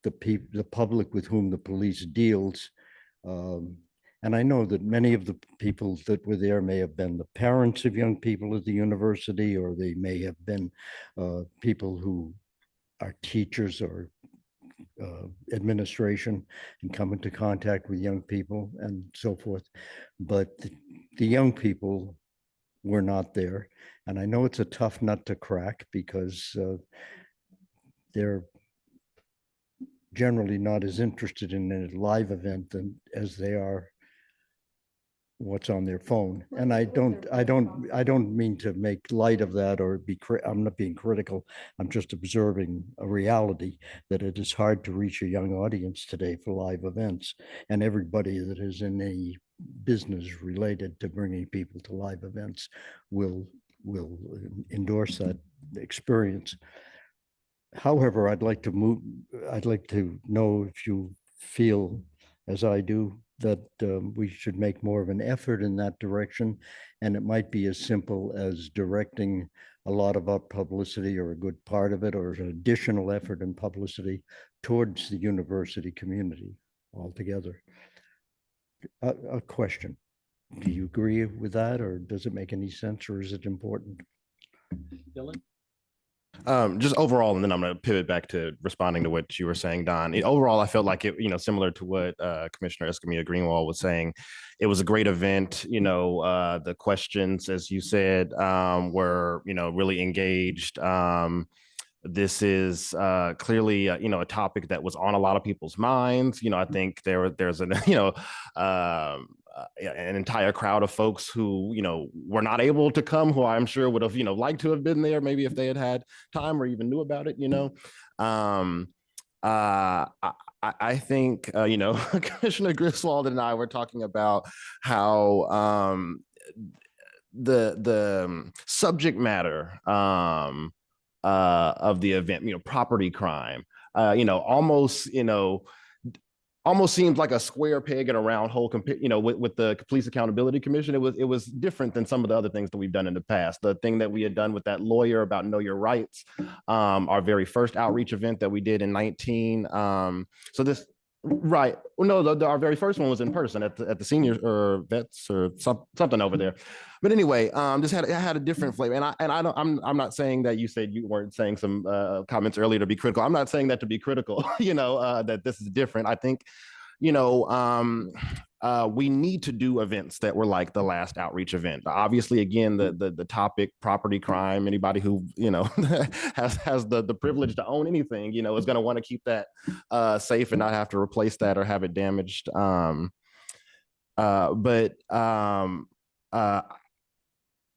the public with whom the police deals. And I know that many of the people that were there may have been the parents of young people at the university, or they may have been people who are teachers or administration and come into contact with young people and so forth. But the young people were not there. And I know it's a tough nut to crack because they're generally not as interested in a live event as they are what's on their phone. And I don't mean to make light of that or I'm not being critical. I'm just observing a reality that it is hard to reach a young audience today for live events. And everybody that is in a business related to bringing people to live events will endorse that experience. However, I'd like to know if you feel, as I do, that we should make more of an effort in that direction. And it might be as simple as directing a lot of our publicity, or a good part of it, or an additional effort in publicity towards the university community altogether. A question. Do you agree with that, or does it make any sense, or is it important? Dylan? Just overall, and then I'm going to pivot back to responding to what you were saying, Don. Overall, I felt like it, similar to what Commissioner Escamilla Greenwald was saying, it was a great event. The questions, as you said, were, really engaged. This is clearly, a topic that was on a lot of people's minds. I think there's an, an entire crowd of folks who, were not able to come, who I'm sure would have, liked to have been there, maybe if they had time or even knew about it, I think, Commissioner Griswold and I were talking about how the subject matter of the event, property crime, almost seems like a square peg in a round hole, with the Police Accountability Commission. It was different than some of the other things that we've done in the past. The thing that we had done with that lawyer about Know Your Rights, our very first outreach event that we did in 19. So this, right. Well, no, our very first one was in person at the senior or vets or something over there. But anyway, this had a different flavor. And I'm not saying that you said you weren't saying some comments earlier to be critical. I'm not saying that to be critical, that this is different. I think, we need to do events that were like the last outreach event. Obviously, again, the topic, property crime, anybody who, has the privilege to own anything, is going to want to keep that safe and not have to replace that or have it damaged.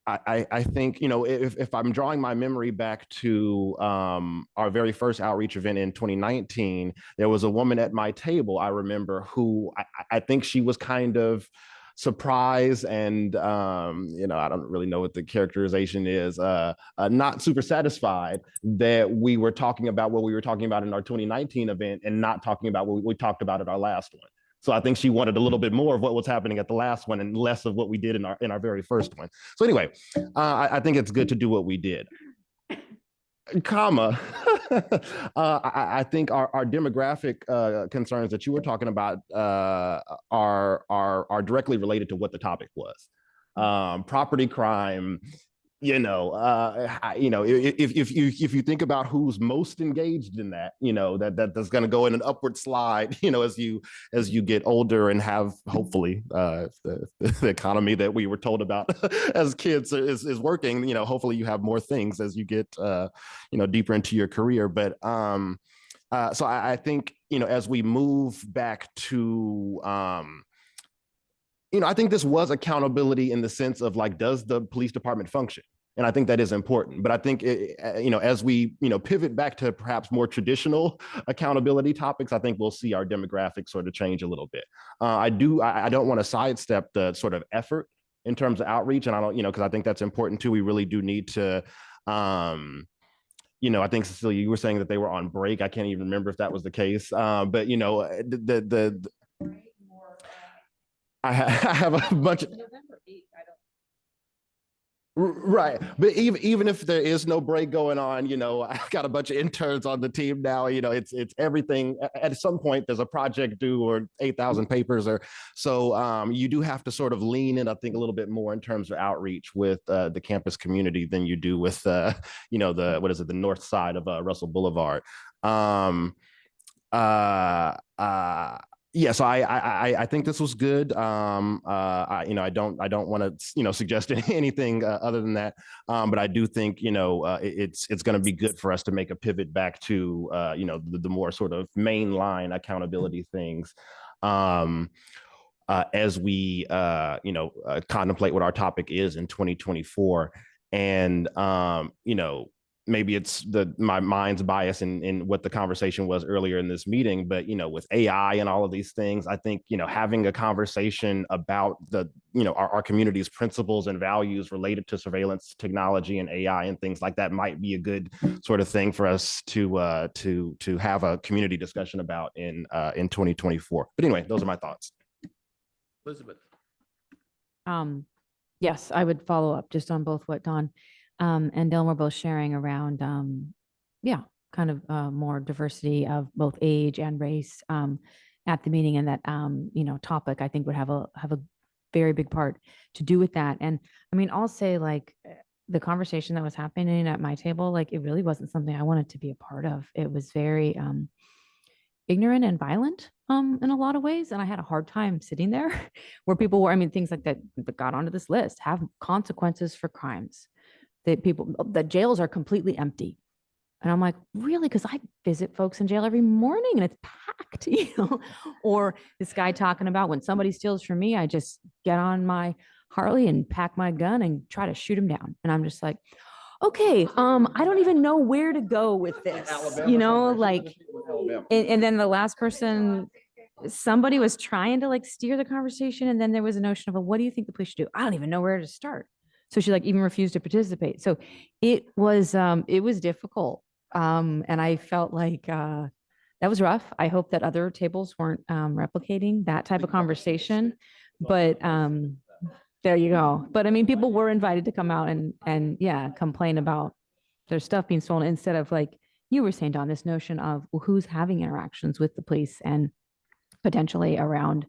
I think, if I'm drawing my memory back to our very first outreach event in 2019, there was a woman at my table, I remember, who I think she was kind of surprised and, I don't really know what the characterization is, not super satisfied that we were talking about what we were talking about in our 2019 event and not talking about what we talked about at our last one. So I think she wanted a little bit more of what was happening at the last one and less of what we did in our very first one. So anyway, I think it's good to do what we did. I think our demographic concerns that you were talking about are directly related to what the topic was. Property crime. If you think about who's most engaged in that, that's going to go in an upward slide, as you get older and have, hopefully, the economy that we were told about as kids is working, hopefully you have more things as you get, deeper into your career. But so I think, as we move back to, I think this was accountability in the sense of like, does the police department function? And I think that is important. But I think, as we, pivot back to perhaps more traditional accountability topics, I think we'll see our demographics sort of change a little bit. I don't want to sidestep the sort of effort in terms of outreach. And I don't, because I think that's important too. We really do need to, I think Cecilia, you were saying that they were on break. I can't even remember if that was the case. But I have a bunch of. Right. But even if there is no break going on, I've got a bunch of interns on the team now, it's everything. At some point there's a project due or 8,000 papers so you do have to sort of lean in, I think, a little bit more in terms of outreach with the campus community than you do with, the north side of Russell Boulevard. Yeah, so I think this was good. I don't want to suggest anything other than that, but I do think it's going to be good for us to make a pivot back to the more sort of mainline accountability things as we contemplate what our topic is in 2024, and maybe it's my mind's bias in what the conversation was earlier in this meeting, but with AI and all of these things, I think having a conversation about our community's principles and values related to surveillance technology and AI and things like that might be a good sort of thing for us to have a community discussion about in 2024. But anyway, those are my thoughts. Elizabeth. Yes, I would follow up just on both what Don and Dylan were both sharing around, kind of more diversity of both age and race at the meeting, and that topic I think would have a very big part to do with that. And I mean, I'll say, like, the conversation that was happening at my table, like, it really wasn't something I wanted to be a part of. It was very ignorant and violent in a lot of ways, and I had a hard time sitting there where people were, things like that got onto this list have consequences for crimes. The jails are completely empty. And I'm like, really? Because I visit folks in jail every morning and it's packed, Or this guy talking about, when somebody steals from me, I just get on my Harley and pack my gun and try to shoot him down. And I'm just like, okay, I don't even know where to go with this, and then the last person, somebody was trying to steer the conversation. And then there was a notion of, what do you think the police should do? I don't even know where to start. So she even refused to participate. So it was difficult. And I felt like that was rough. I hope that other tables weren't replicating that type of conversation. But there you go. But people were invited to come out and complain about their stuff being stolen, instead of, like you were saying, Don, this notion of, well, who's having interactions with the police and potentially around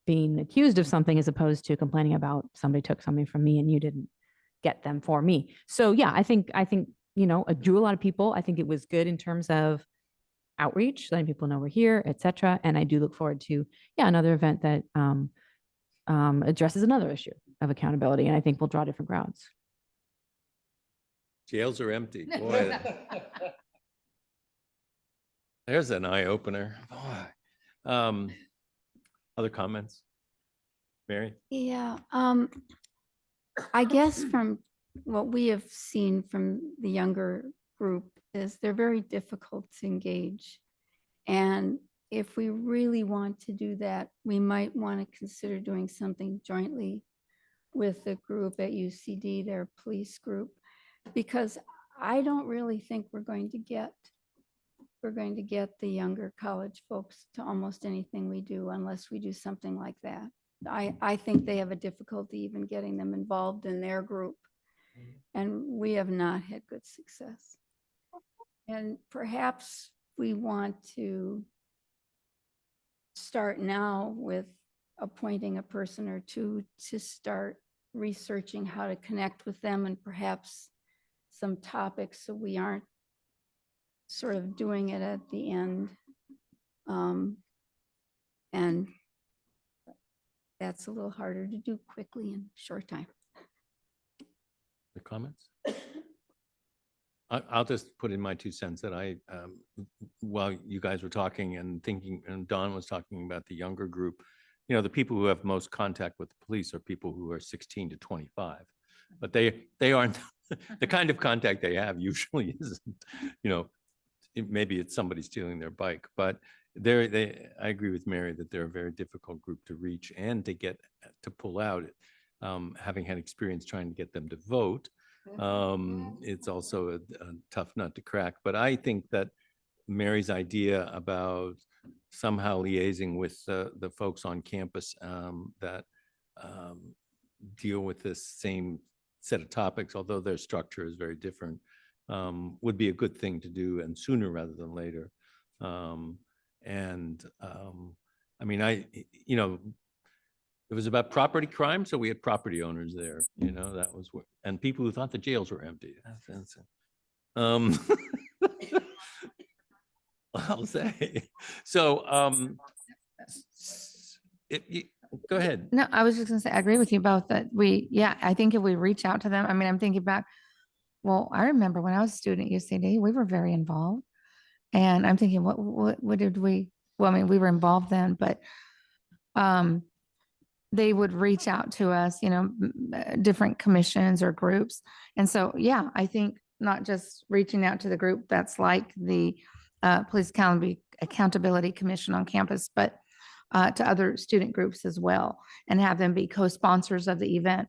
being accused of something, as opposed to complaining about somebody took something from me and you didn't get them for me. So yeah, I think it drew a lot of people. I think it was good in terms of outreach, letting people know we're here, etc. And I do look forward to another event that addresses another issue of accountability, and I think we'll draw different crowds. Jails are empty. Boy, there's an eye opener. Other comments? Mary? Yeah, I guess from what we have seen from the younger group is they're very difficult to engage. And if we really want to do that, we might want to consider doing something jointly with the group at UCD, their police group, because I don't really think we're going to get the younger college folks to almost anything we do unless we do something like that. I think they have a difficulty even getting them involved in their group, and we have not had good success. And perhaps we want to start now with appointing a person or two to start researching how to connect with them, and perhaps some topics, so we aren't sort of doing it at the end. And that's a little harder to do quickly in a short time. The comments? I'll just put in my 2 cents that while you guys were talking and thinking, and Don was talking about the younger group, the people who have most contact with the police are people who are 16 to 25, but they aren't the kind of contact they have usually isn't, maybe it's somebody stealing their bike, but I agree with Mary that they're a very difficult group to reach and to pull out. having had experience trying to get them to vote. It's also a tough nut to crack. But I think that Mary's idea about somehow liaising with the folks on campus that deal with this same set of topics, although their structure is very different, would be a good thing to do, and sooner rather than later. I mean, it was about property crime, so we had property owners there, that was what, and people who thought the jails were empty. I'll say. So, go ahead. No, I was just gonna say, I agree with you both that I think if we reach out to them, I mean, I'm thinking back, well, I remember when I was a student at UCD, we were very involved. And I'm thinking, what did we, well, I mean, we were involved then, but they would reach out to us, different commissions or groups. And so, yeah, I think not just reaching out to the group that's like the Police Accountability Commission on campus, but to other student groups as well, and have them be co-sponsors of the event.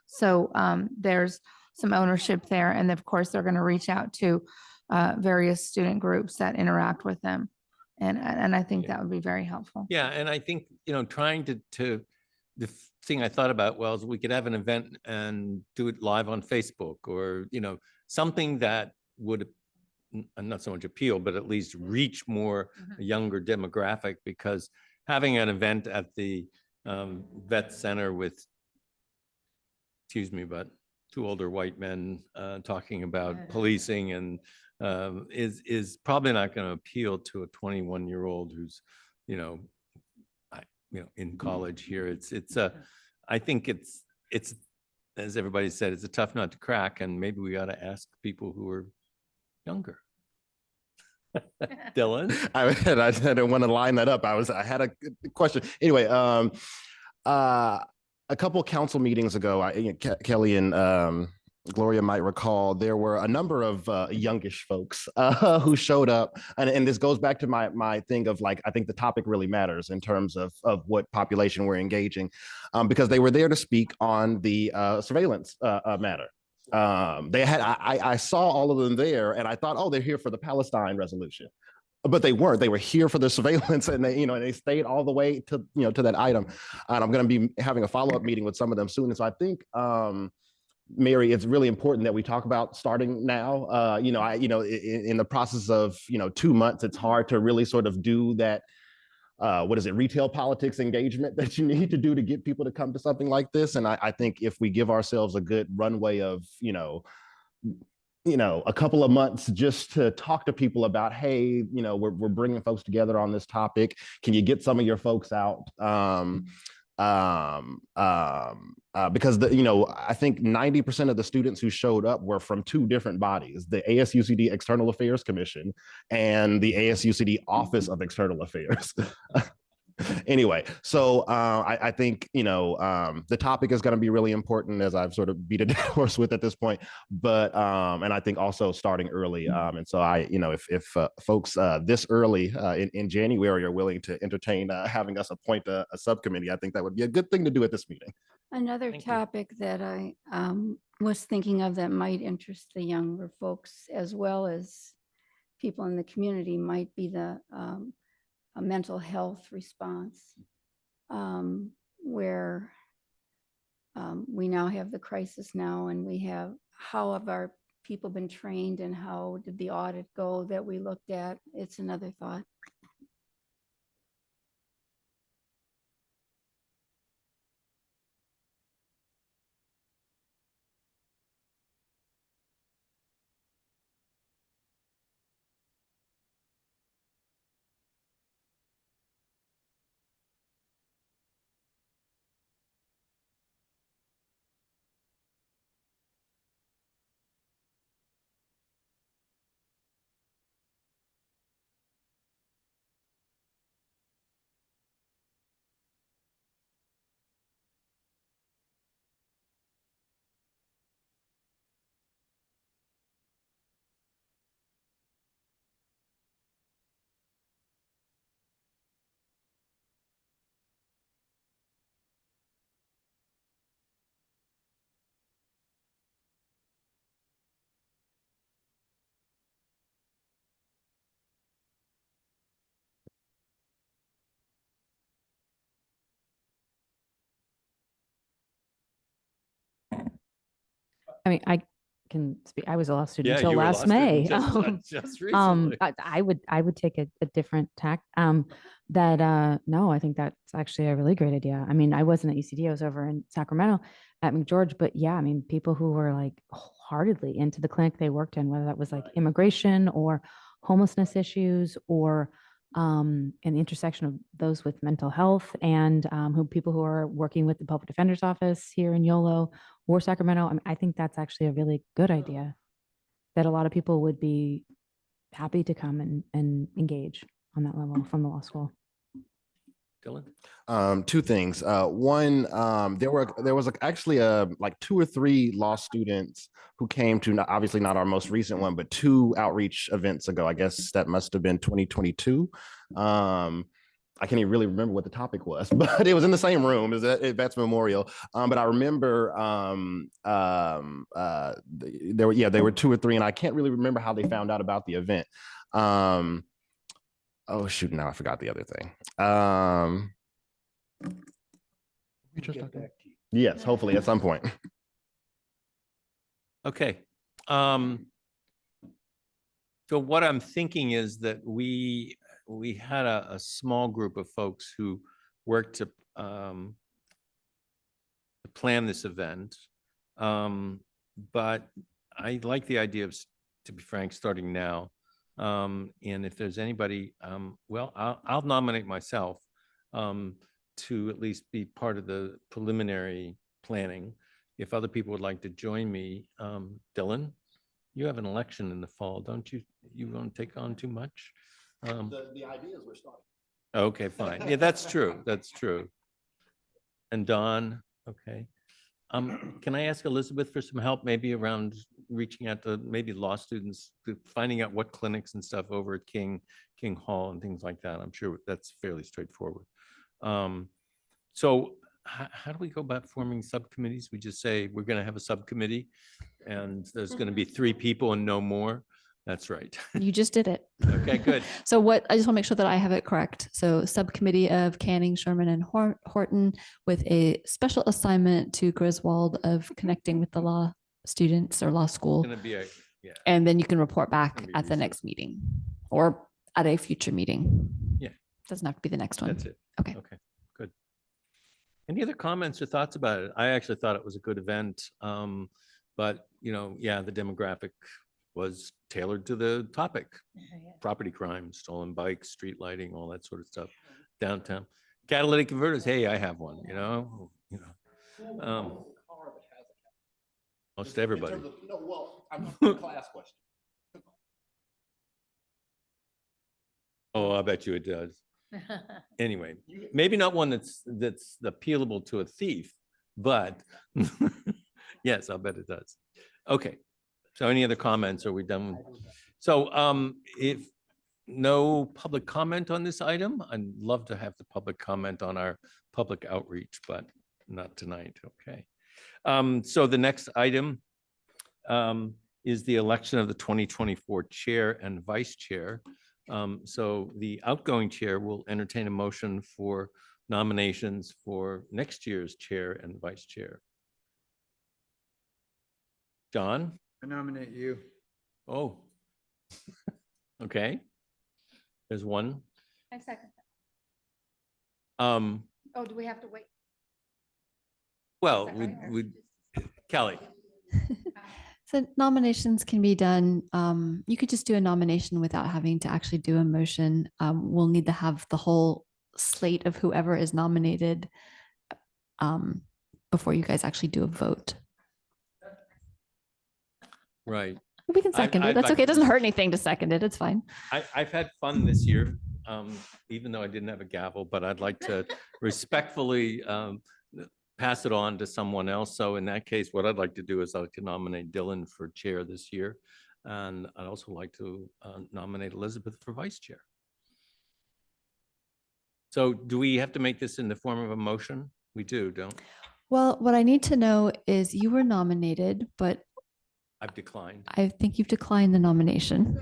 So there's some ownership there. And of course, they're going to reach out to various student groups that interact with them. And I think that would be very helpful. Yeah, and I think, trying the thing I thought about was we could have an event and do it live on Facebook, or, something that would not so much appeal, but at least reach more a younger demographic, because having an event at the vet center with, excuse me, but two older white men talking about policing and is probably not going to appeal to a 21-year-old who's, in college here. I think it's, as everybody said, it's a tough nut to crack, and maybe we ought to ask people who are younger. Dylan? I didn't want to line that up. I had a question. Anyway, a couple council meetings ago, Kelly and Gloria might recall, there were a number of youngish folks who showed up. And this goes back to my thing of, like, I think the topic really matters in terms of what population we're engaging, because they were there to speak on the surveillance matter. I saw all of them there, and I thought, oh, they're here for the Palestine resolution, but they weren't. They were here for the surveillance, and they stayed all the way to to that item. And I'm going to be having a follow-up meeting with some of them soon. And so I think, Mary, it's really important that we talk about starting now. In the process of 2 months, it's hard to really sort of do that. What is it, retail politics engagement that you need to do to get people to come to something like this. And I think if we give ourselves a good runway of, a couple of months just to talk to people about, hey, we're bringing folks together on this topic. Can you get some of your folks out? Because I think 90% of the students who showed up were from two different bodies: the ASUCD External Affairs Commission and the ASUCD Office of External Affairs. Anyway, so I think the topic is going to be really important, as I've sort of beat a dead horse with at this point. But and I think also starting early. And so if folks this early in January are willing to entertain having us appoint a subcommittee, I think that would be a good thing to do at this meeting. Another topic that I was thinking of that might interest the younger folks as well as people in the community might be the a mental health response, where we now have the crisis now, and we have, how have our people been trained, and how did the audit go that we looked at? It's another thought. I mean, I can speak, I was a law student Yeah, until you were a law last student May. just recently. I would take a different tack. No, I think that's actually a really great idea. I mean, I wasn't at UCD, I was over in Sacramento at McGeorge, but yeah, I mean, people who were like wholeheartedly into the clinic they worked in, whether that was like immigration or homelessness issues or and the intersection of those with mental health and people who are working with the public defender's office here in YOLO or Sacramento. I mean, I think that's actually a really good idea that a lot of people would be happy to come and engage on that level from the law school. Dylan? Two things. One, there was actually like 2 or 3 law students who came to, obviously not our most recent one, but 2 outreach events ago. I guess that must have been 2022. I can't even really remember what the topic was, but it was in the same room as at Vets Memorial. But I remember there were 2 or 3, and I can't really remember how they found out about the event. Oh shoot! Now I forgot the other thing. Yes, hopefully at some point. Okay. So what I'm thinking is that we had a small group of folks who worked to plan this event. But I like the idea of, to be frank, starting now. And if there's anybody, well, I'll nominate myself to at least be part of the preliminary planning. If other people would like to join me, Dylan, you have an election in the fall, don't you? You won't take on too much? The idea is we're starting. Okay, fine. Yeah, that's true. That's true. And Dawn, okay. Can I ask Elizabeth for some help, maybe around reaching out to maybe law students, finding out what clinics and stuff over at King Hall and things like that? I'm sure that's fairly straightforward. So how do we go about forming subcommittees? We just say we're going to have a subcommittee and there's going to be 3 people and no more. That's right. You just did it. Okay, good. So I just want to make sure that I have it correct. So subcommittee of Canning, Sherman, and Horton with a special assignment to Griswold of connecting with the law students or law school. It's going to be yeah. And then you can report back Gonna be at the research. next meeting or at a future meeting. Yeah. Doesn't have to be the next one. That's it. Okay. Okay, good. Any other comments or thoughts about it? I actually thought it was a good event. But yeah, the demographic was tailored to the topic. Property crime, stolen bikes, street lighting, all that sort of stuff. Downtown. Catalytic converters, hey, I have one, most everybody. Class question. Oh, I bet you it does. Anyway, maybe not one that's appealable to a thief, but yes, I'll bet it does. Okay. So any other comments? Are we done? So if no public comment on this item, I'd love to have the public comment on our public outreach, but not tonight. Okay. So the next item is the election of the 2024 chair and vice chair. So the outgoing chair will entertain a motion for nominations for next year's chair and vice chair. John? I nominate you. Oh, okay. There's one. I second Um, that. Oh, do we have to wait? well, Is that right, or we Kelly. So nominations can be done. You could just do a nomination without having to actually do a motion. We'll need to have the whole slate of whoever is nominated before you guys actually do a vote. Right. We can second it. That's okay. It doesn't hurt anything to second it. It's fine. I've had fun this year, even though I didn't have a gavel, but I'd like to respectfully pass it on to someone else. So in that case, what I'd like to do is I'd like to nominate Dylan for chair this year. And I'd also like to nominate Elizabeth for vice chair. So do we have to make this in the form of a motion? We do, don't? Well, what I need to know is you were nominated, but I've declined. I think you've declined the nomination.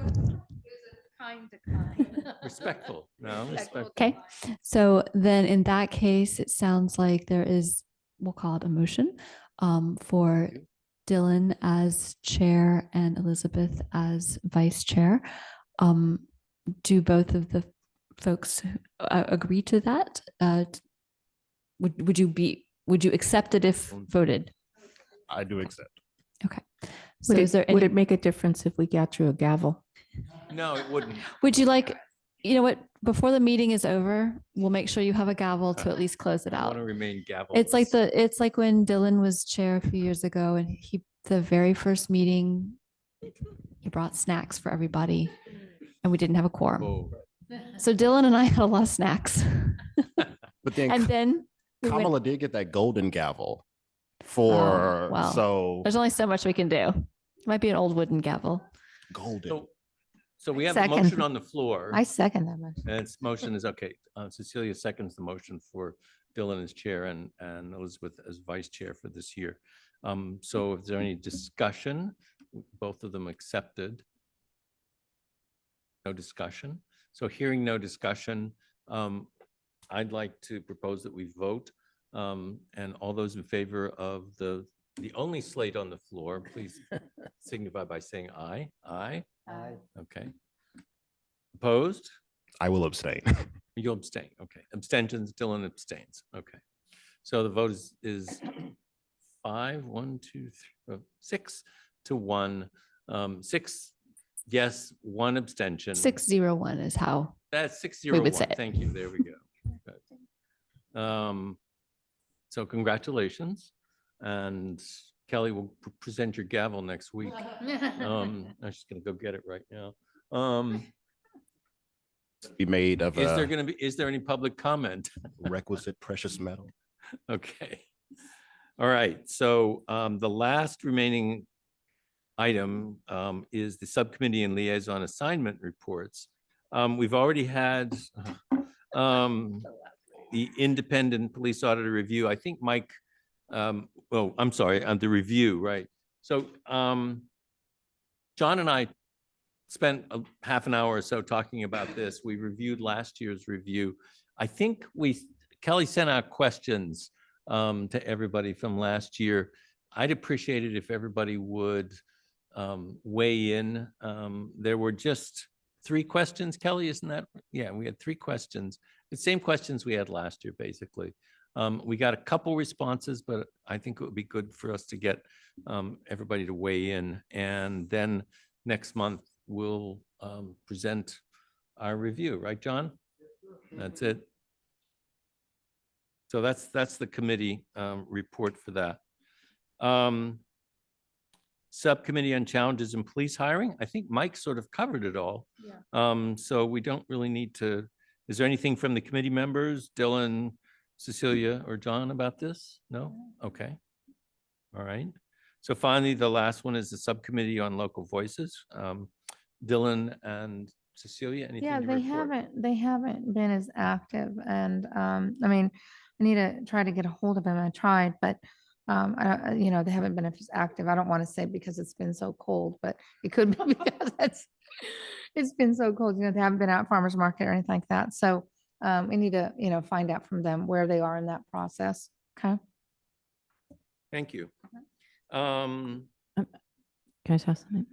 Kind decline. Respectful. No, respectful. Okay. So then in that case, it sounds like there is, we'll call it a motion Dylan as chair and Elizabeth as vice chair. Do both of the folks agree to that? Would you accept it if voted? I do accept. Okay. So Would is there would any, it make a difference if we got you a gavel? No, it wouldn't. would you like, you know what, before the meeting is over, we'll make sure you have a gavel to at least close it I out. want to remain gavel. It's like when Dylan was chair a few years ago and the very first meeting, he brought snacks for everybody and we didn't have a quorum. Oh, So Dylan and I had a lot of snacks. But then And then we went, Kamala did get that golden gavel for, well, so there's only so much we can do. It might be an old wooden gavel. golden. so we have a Second. motion on the floor. I second that motion. And its motion is okay. Cecilia seconds the motion for Dylan as chair and Elizabeth as vice chair for this year. So is there any discussion? Both of them accepted. No discussion. So hearing no discussion, I'd like to propose that we vote. And all those in favor of the only slate on the floor, please signify by saying aye. Aye. Okay. Opposed? I will abstain. You'll abstain. Okay. Abstentions, Dylan abstains. Okay. So the vote is 6 to 1. 6 yes, 1 abstention. 601 is how. That's we would 601. say it. Thank you. There we go. Good. So congratulations. And Kelly will present your gavel next week. I'm just gonna go get it right now. Be made of Is there any public comment? requisite precious metal. Okay. All right. So the last remaining item is the subcommittee and liaison assignment reports. We've already had the independent police auditor review. I think Mike, oh, I'm sorry, the review, right? So John and I spent a half an hour or so talking about this. We reviewed last year's review. I think Kelly sent out questions to everybody from last year. I'd appreciate it if everybody would weigh in. There were just 3 questions, Kelly, isn't that? Yeah, we had 3 questions. The same questions we had last year, basically. We got a couple responses, but I think it would be good for us to get everybody to weigh in. And then next month, we'll present our review, right, John? That's it. So that's the committee report for that. Subcommittee on challenges in police hiring. I think Mike sort of covered it all. Yeah. So we don't really need to, is there anything from the committee members, Dylan, Cecilia, or John about this? No? Okay. All right. So finally, the last one is the subcommittee on local voices. Dylan and Cecilia, anything Yeah, to they report? haven't been as active and, I mean, I need to try to get a hold of them. I tried, but they haven't been as active. I don't want to say because it's been so cold, but it could be because it's been so cold, they haven't been out farmer's market or anything like that. So we need to, find out from them where they are in that process. Okay. Thank you. Can I tell something?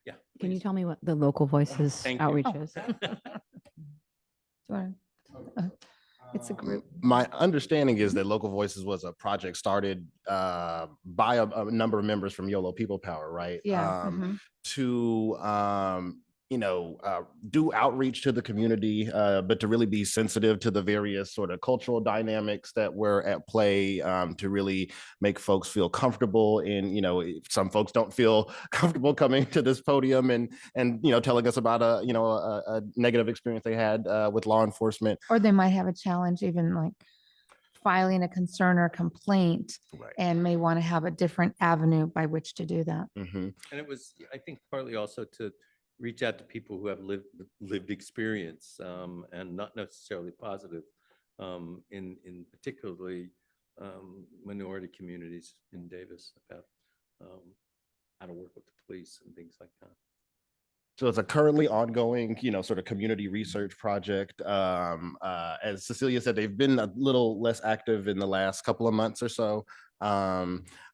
Yeah. Can you please. tell me what the local voices Thank you. outreach is? Do you wanna- It's a group. My understanding is that Local Voices was a project started by a number of members from YOLO People Power, right? Yeah. To do outreach to the community, but to really be sensitive to the various sort of cultural dynamics that were at play, to really make folks feel comfortable. And some folks don't feel comfortable coming to this podium and telling us about a negative experience they had with law enforcement. Or they might have a challenge, even like filing a concern or complaint, Right. and may want to have a different avenue by which to do that. Mhm. And it was, I think, partly also to reach out to people who have lived experience and not necessarily positive in particularly minority communities in Davis about how to work with the police and things like that. So it's a currently ongoing, sort of community research project. As Cecilia said, they've been a little less active in the last couple of months or so.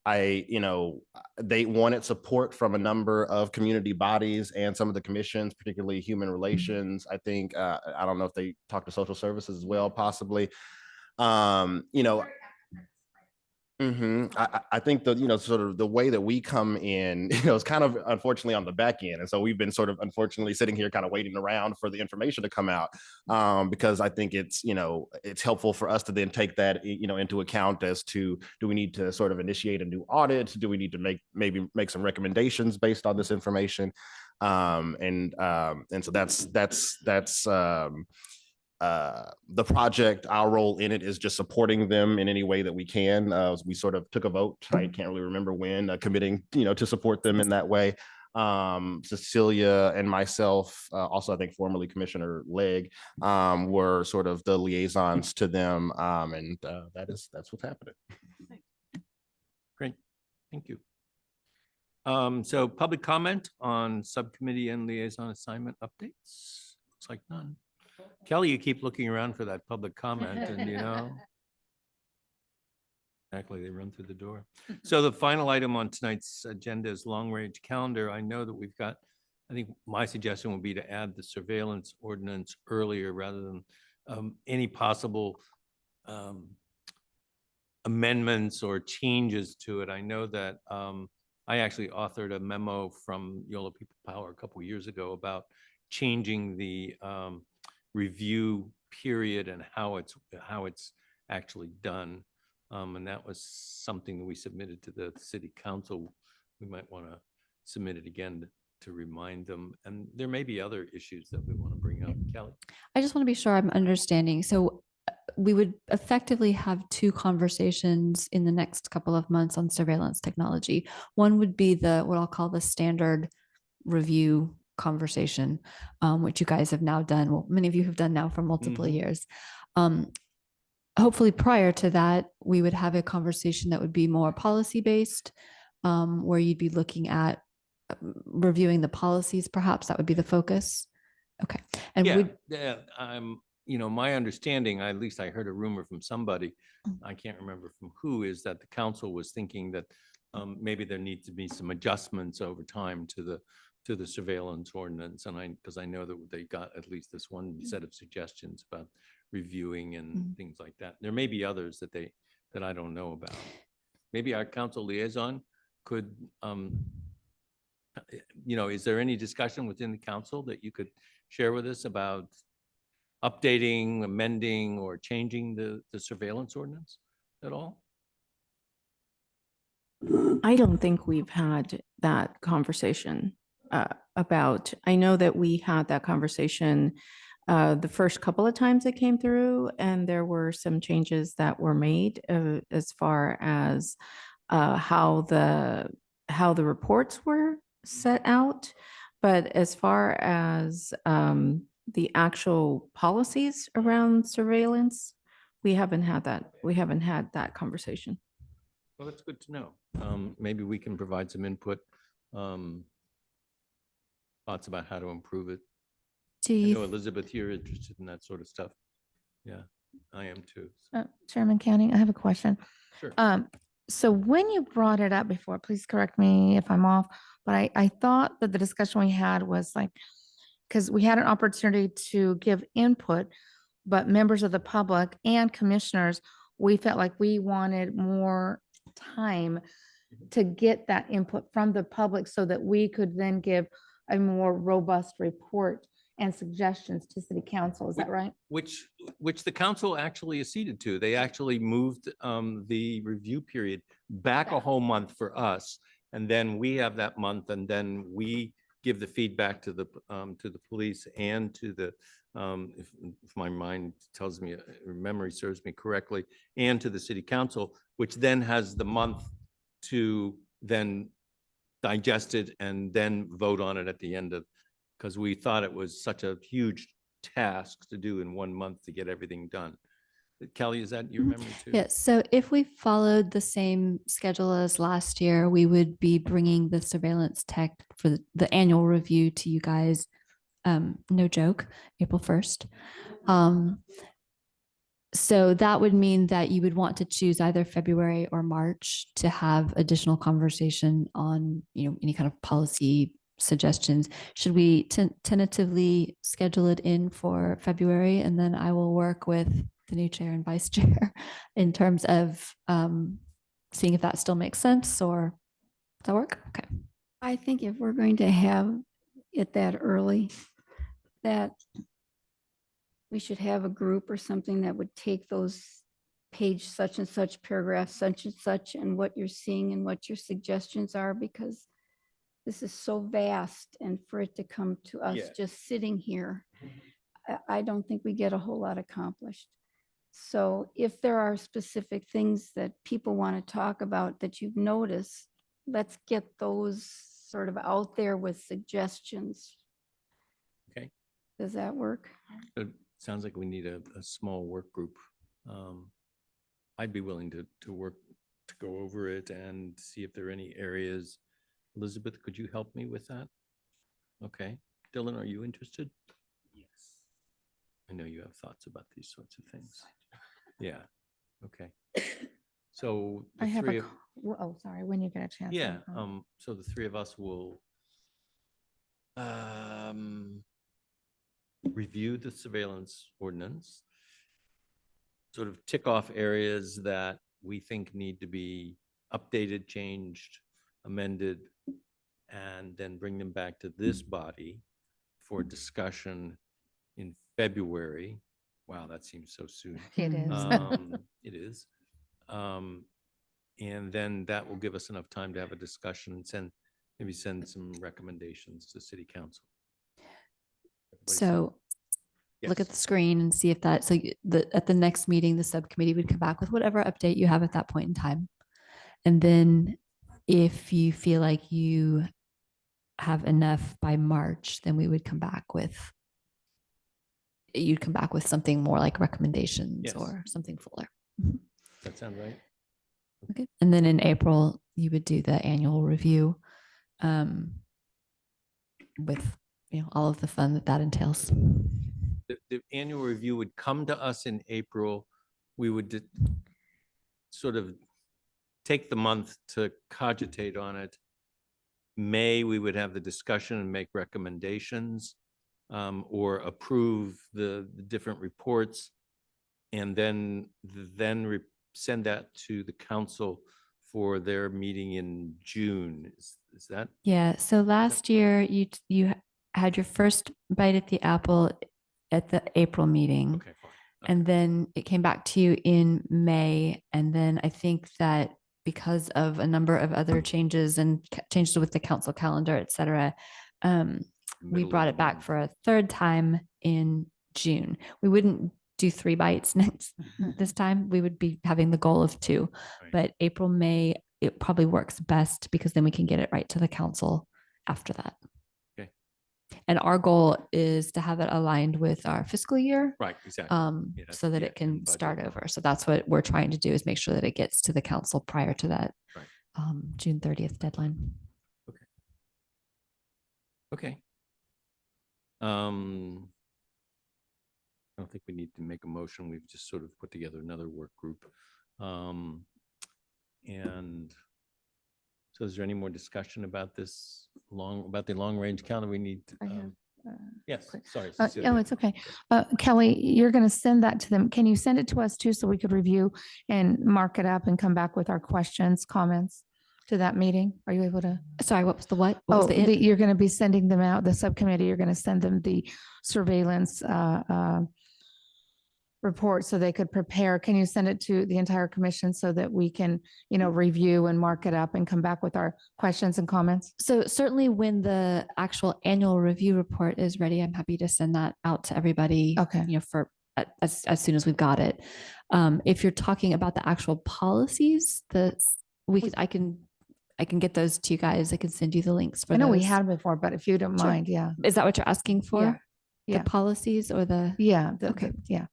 They wanted support from a number of community bodies and some of the commissions, particularly human relations. I think, I don't know if they talk to social services as well, possibly. I think sort of the way that we come in, is kind of unfortunately on the back end. And so we've been sort of unfortunately sitting here kind of waiting around for the information to come out, because I think it's helpful for us to then take that, into account as to, do we need to sort of initiate a new audit? Do we need to maybe make some recommendations based on this information? And so that's the project. Our role in it is just supporting them in any way that we can. We sort of took a vote, I can't really remember when, committing, to support them in that way. Cecilia and myself, also I think formerly Commissioner Legg, were sort of the liaisons to them, and that's what's happening. Great, thank you. So public comment on subcommittee and liaison assignment updates? Looks like none. Kelly, you keep looking around for that public comment and exactly, they run through the door. So the final item on tonight's agenda is long range calendar. I know that we've got, I think my suggestion would be to add the surveillance ordinance earlier rather than any possible amendments or changes to it. I know that I actually authored a memo from YOLO People Power a couple of years ago about changing the review period and how it's actually done. And that was something that we submitted to the city council. We might want to submit it again to remind them. And there may be other issues that we want to bring up. Kelly? I just want to be sure I'm understanding. So we would effectively have two conversations in the next couple of months on surveillance technology. One would be what I'll call the standard review conversation, which you guys have now done. Well, many of you have done now for multiple years. Hopefully prior to that, we would have a conversation that would be more policy-based, where you'd be looking at reviewing the policies, perhaps that would be the focus. Okay. And my understanding, at least I heard a rumor from somebody, I can't remember from who, is that the council was thinking that maybe there needs to be some adjustments over time to the surveillance ordinance. And because I know that they got at least this one set of suggestions about reviewing and things like that. There may be others that I don't know about. Maybe our council liaison could, is there any discussion within the council that you could share with us about updating, amending, or changing the surveillance ordinance at all? I don't think we've had that conversation I know that we had that conversation the first couple of times it came through, and there were some changes that were made as far as how the reports were set out. But as far as the actual policies around surveillance, we haven't had that. We haven't had that conversation. Well, that's good to know. Maybe we can provide some input, thoughts about how to improve it. I know Elizabeth, you're interested in that sort of stuff. Yeah, I am too. Chairman County, I have a question. Sure. So when you brought it up before, please correct me if I'm off, but I thought that the discussion we had was like, because we had an opportunity to give input, but members of the public and commissioners, we felt like we wanted more time to get that input from the public so that we could then give a more robust report and suggestions to city council. Is that right? Which the council actually acceded to. They actually moved the review period back a whole month for us. And then we have that month, and then we give the feedback to the police and to the, if my mind tells me, memory serves me correctly, and to the city council, which then has the month to then digest it and then vote on it at the end of, because we thought it was such a huge task to do in 1 month to get everything done. Kelly, is that you remember too? Yeah, so if we followed the same schedule as last year, we would be bringing the surveillance tech for the annual review to you guys. No joke, April 1st. So that would mean that you would want to choose either February or March to have additional conversation on, any kind of policy suggestions. Should we tentatively schedule it in for February? And then I will work with the new chair and vice chair in terms of seeing if that still makes sense, or does that work? Okay. I think if we're going to have it that early, that we should have a group or something that would take those page such and such, paragraph such and such, and what you're seeing and what your suggestions are, because this is so vast, and for it to come to us Yeah. just sitting here, I don't think we get a whole lot accomplished. So if there are specific things that people want to talk about that you've noticed, let's get those sort of out there with suggestions. Okay. Does that work? It sounds like we need a small work group. I'd be willing to work, to go over it and see if there are any areas. Elizabeth, could you help me with that? Okay. Dylan, are you interested? Yes. I know you have thoughts about these sorts of things. Yeah. Okay. So the I have three a, of, oh, sorry, when you get a chance. yeah, I'll- so the three of us will review the surveillance ordinance, sort of tick off areas that we think need to be updated, changed, amended, and then bring them back to this body for discussion in February. Wow, that seems so soon. It is. It is. And then that will give us enough time to have a discussion and maybe send some recommendations to city council. Everybody So look at Yes. the screen and see if that, so at the next meeting, the subcommittee would come back with whatever update you have at that point in time. And then if you feel like you have enough by March, then we would come back with, you'd come back with something more like recommendations Yes. or something fuller. Does that sound right? Okay. And then in April, you would do the annual review with, all of the fun that entails. The annual review would come to us in April. We would sort of take the month to cogitate on it. May, we would have the discussion and make recommendations or approve the different reports, and then send that to the council for their meeting in June. Is that? Yeah. So last year you had your first bite at the apple at the April meeting. Okay, fine. And then it came back to you in May. And then I think that because of a number of other changes and changes with the council calendar, et cetera, we Middle of brought the it back month. for a third time in June. We wouldn't do 3 bites this time. We would be having the goal of 2, Right. but April, May, it probably works best because then we can get it right to the council after that. Okay. And our goal is to have it aligned with our fiscal year. Right, exactly. Yeah, So that yeah, it can and budget. start over. So that's what we're trying to do, is make sure that it gets to the council prior to that Right. June 30th deadline. Okay. I don't think we need to make a motion. We've just sort of put together another work group. And so is there any more discussion about this about the long range calendar we need? I have, Yes, sorry. Oh, Cecilia. it's okay. Kelly, you're going to send that to them. Can you send it to us too, so we could review and mark it up and come back with our questions, comments to that meeting? Are you able to? Sorry, what was the what? What was Oh, the it? you're going to be sending them out, the subcommittee, you're going to send them the surveillance report so they could prepare. Can you send it to the entire commission so that we can, review and mark it up and come back with our questions and comments? So certainly when the actual annual review report is ready, I'm happy to send that out to everybody. Okay. For as soon as we've got it. If you're talking about the actual policies, I can get those to you guys. I can send you the links for I know we those. had before, but if you don't Sure. mind, yeah. Is that what you're asking for? Yeah. The policies or the? Yeah. Okay. Yeah.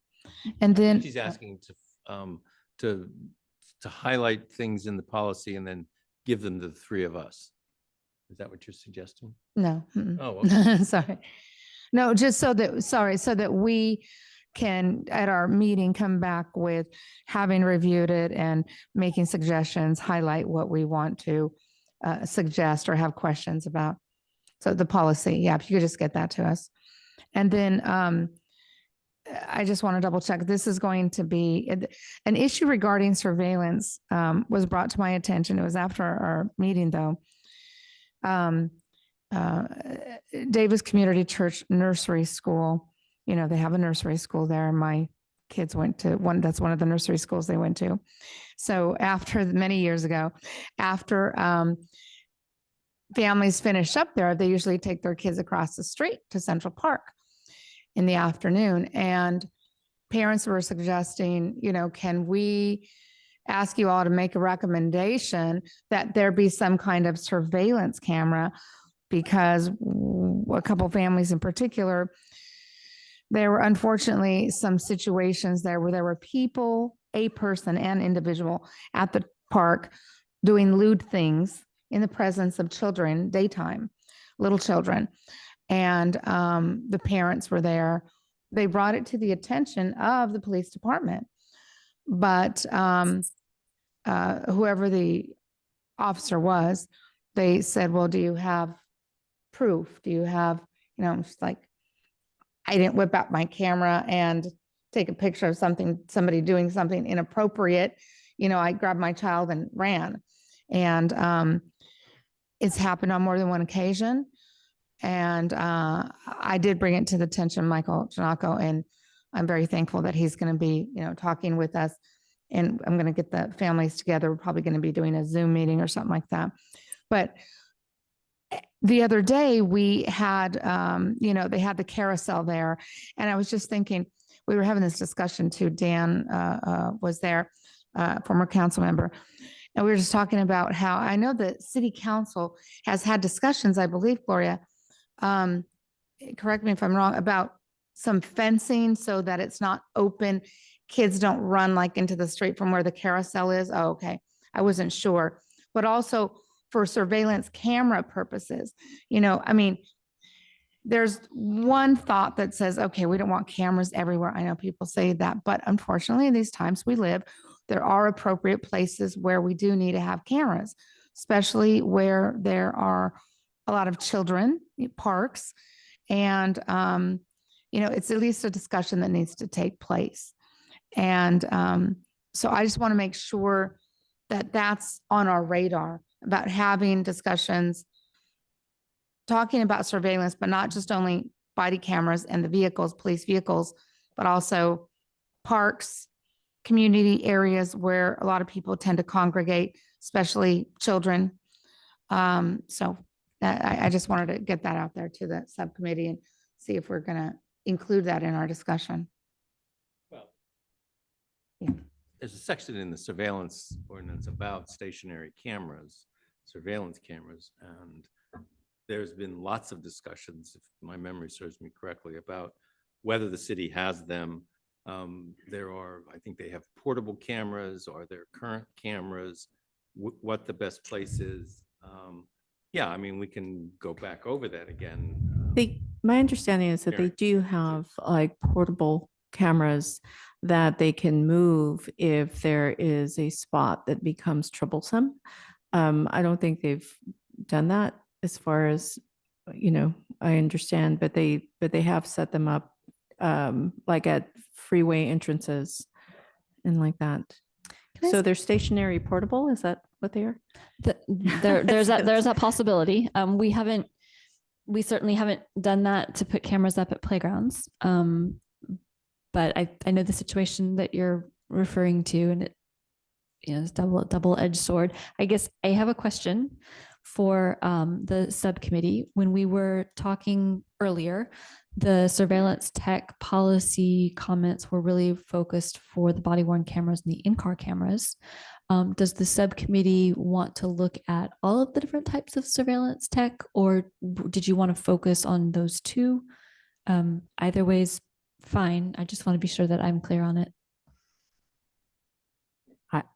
And then. She's asking to highlight things in the policy and then give them to the three of us. Is that what you're suggesting? No. Oh, Sorry. No, just so that we can, at our meeting, come back with having reviewed it and making suggestions, highlight what we want to suggest or have questions about. So the policy, yeah, if you could just get that to us. And then I just want to double check. This is going to be an issue regarding surveillance was brought to my attention. It was after our meeting, though. Davis Community Church Nursery School, you know, they have a nursery school there. My kids went to one, that's one of the nursery schools they went to. So after many years ago, after families finish up there, they usually take their kids across the street to Central Park in the afternoon. And parents were suggesting, you know, can we ask you all to make a recommendation that there be some kind of surveillance camera? Because a couple families in particular, there were unfortunately some situations there where there were people, a person and individual at the park doing lewd things in the presence of children, daytime, little children. And the parents were there. They brought it to the attention of the police department. But whoever the officer was, they said, well, do you have proof? Do you have, you know, I'm just like, I didn't whip out my camera and take a picture of somebody doing something inappropriate. You know, I grabbed my child and ran. And it's happened on more than one occasion. And I did bring it to the attention of Michael Janako, and I'm very thankful that he's going to be, you know, talking with us. And I'm going to get the families together. We're probably going to be doing a Zoom meeting or something like that. But the other day we had, you know, they had the carousel there. And I was just thinking, we were having this discussion too. Dan was there, former council member. And we were just talking about how I know the city council has had discussions, I believe, Gloria, correct me if I'm wrong, about some fencing so that it's not open. Kids don't run like into the street from where the carousel is. Oh, okay. I wasn't sure. But also for surveillance camera purposes, you know, I mean, there's one thought that says, okay, we don't want cameras everywhere. I know people say that, but unfortunately, in these times we live, there are appropriate places where we do need to have cameras, especially where there are a lot of children, parks, and, you know, it's at least a discussion that needs to take place. And so I just want to make sure that that's on our radar about having discussions, talking about surveillance, but not just only body cameras and the vehicles, police vehicles, but also parks, community areas where a lot of people tend to congregate, especially children. So I just wanted to get that out there to the subcommittee and see if we're going to include that in our discussion. Well, Yeah. there's a section in the surveillance ordinance about stationary cameras, surveillance cameras, and there's been lots of discussions, if my memory serves me correctly, about whether the city has them. There are, I think they have portable cameras, or their current cameras, what the best place is. Yeah, I mean, we can go back over that again. My understanding is that they Karen. do have like portable cameras that they can move if there is a spot that becomes troublesome. I don't think they've done that as far as, you know, I understand, but they have set them up like at freeway entrances and like that. Can I So ask- they're stationary portable, is that what they are? There's that possibility. We certainly haven't done that to put cameras up at playgrounds. But I know the situation that you're referring to, and it, you know, it's double-edged sword. I guess I have a question for the subcommittee. When we were talking earlier, the surveillance tech policy comments were really focused for the body-worn cameras and the in-car cameras. Does the subcommittee want to look at all of the different types of surveillance tech, or did you want to focus on those two? Either way is fine. I just want to be sure that I'm clear on it.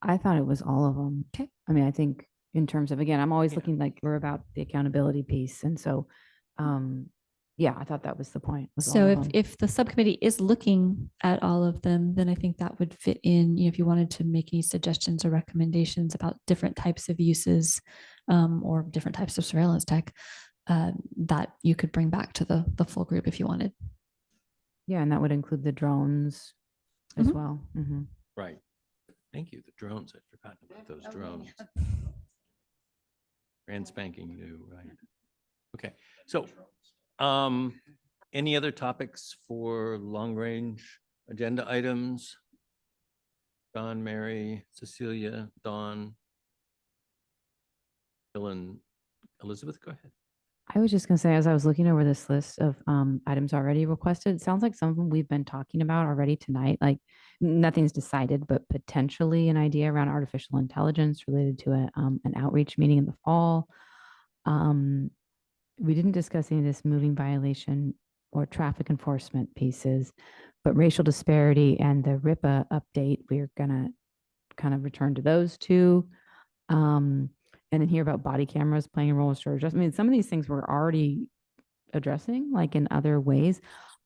I thought it was all of them. Okay. I mean, I think in terms of, again, I'm always Yeah. looking like we're about the accountability piece. And so, yeah, I thought that was the point. was all So of them. if the subcommittee is looking at all of them, then I think that would fit in, if you wanted to make any suggestions or recommendations about different types of uses or different types of surveillance tech that you could bring back to the full group if you wanted. Yeah, and that would include the drones as Mhm. well. Mhm. Right. Thank you. The drones. I'd forgotten about those Oh, drones. Brand spanking new, right? Okay, so, any other topics for long-range agenda items? Don, Mary, Cecilia, Dawn, Bill, and Elizabeth, go ahead. I was just going to say, as I was looking over this list of items already requested, it sounds like some of them we've been talking about already tonight. Like nothing's decided, but potentially an idea around artificial intelligence related to an outreach meeting in the fall. We didn't discuss any of this moving violation or traffic enforcement pieces, but racial disparity and the RIPA update, we're going to kind of return to those two. And then hear about body cameras playing a role in storage. I mean, some of these things we're already addressing, like in other ways.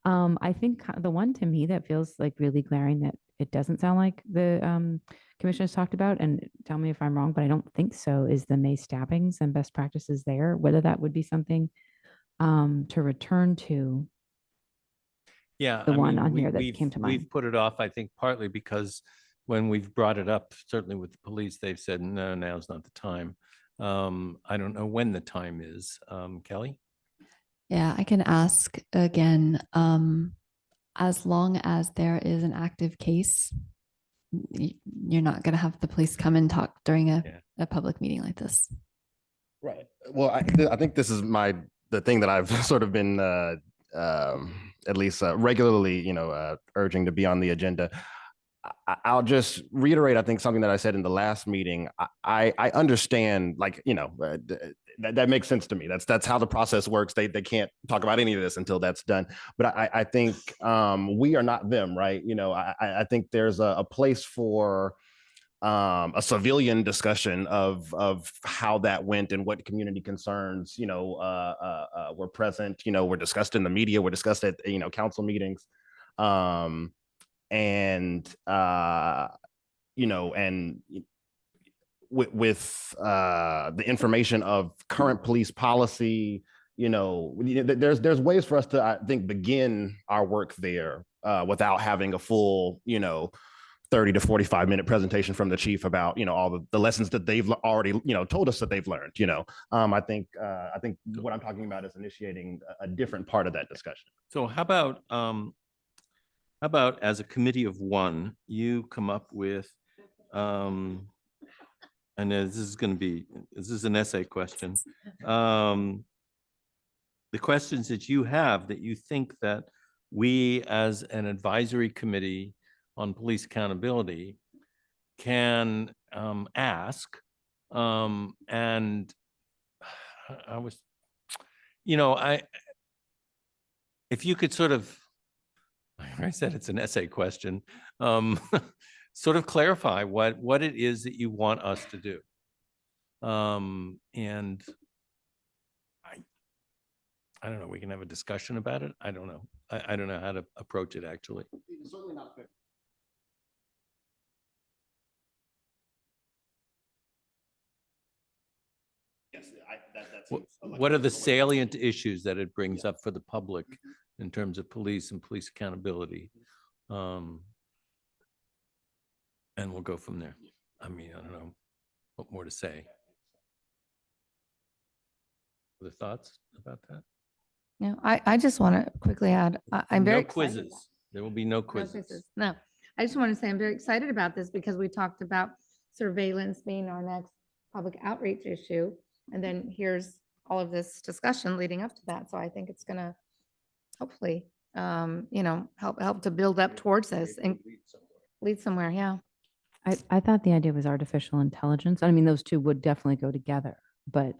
I think the one to me that feels like really glaring that it doesn't sound like the commission has talked about, and tell me if I'm wrong, but I don't think so, is the May stabbings and best practices there, whether that would be something to return to. Yeah. The I one mean, on here that came to mind. We've put it off, I think, partly because when we've brought it up, certainly with the police, they've said, no, now's not the time. I don't know when the time is. Kelly? Yeah, I can ask again. As long as there is an active case, you're not going to have the police come and talk during a public meeting like this. Right. Well, I think this is the thing that I've sort of been at least regularly, urging to be on the agenda. I'll just reiterate, I think, something that I said in the last meeting. I understand, that makes sense to me. That's how the process works. They can't talk about any of this until that's done. But I think we are not them, right? I think there's a place for a civilian discussion of how that went and what community concerns, were present, were discussed in the media, were discussed at, council meetings. And with the information of current police policy, there's ways for us to, I think, begin our work there without having a full, 30 to 45 minute presentation from the chief about, all the lessons that they've already, told us that they've learned. I think what I'm talking about is initiating a different part of that discussion. So how about as a committee of one, you come up with, and this is an essay question. The questions that you have that you think that we as an advisory committee on police accountability can ask. And I was, if you could sort of, I said it's an essay question, sort of clarify what it is that you want us to do. And I don't know, we can have a discussion about it. I don't know. I don't know how to approach it, actually. It's certainly not fair. Yes, What are the salient issues that it brings up for the public in terms of police and police accountability? And we'll go from there. I mean, I don't know what more to say. Other thoughts about that? No, I just want to quickly add, I'm very No excited. quizzes. There will be no No quizzes. No, I just want to say I'm very excited about this because we talked about surveillance being our next public outreach issue. And then here's all of this discussion leading up to that. So I think it's going to hopefully, help to build up towards this and lead somewhere. Yeah. I thought the idea was artificial intelligence. I mean, those two would definitely go together, but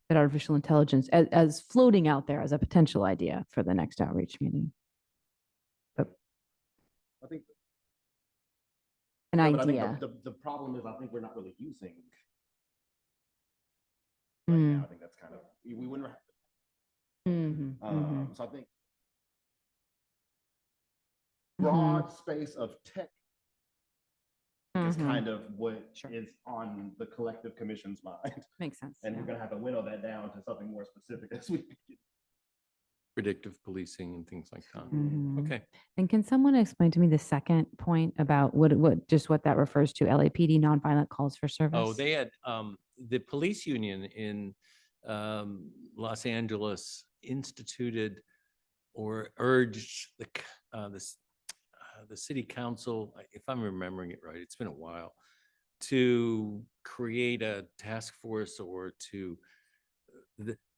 that artificial intelligence as floating out there as a potential idea for the next outreach meeting. I think. An Yeah, but I think idea. the problem is, I think we're not really using. Mm. Right now, I think that's kind of, we wouldn't. Mhm, mhm. So I think Mhm. broad space of tech is Mhm. kind of what Sure. is on the collective commission's mind. Makes sense. And yeah. we're gonna have to winnow that down to something more specific as we. Predictive policing and things like that. Mhm. Okay. And can someone explain to me the second point about what that refers to? LAPD nonviolent calls for service? Oh, they had, the police union in Los Angeles instituted or urged the city council, if I'm remembering it right, it's been a while, to create a task force or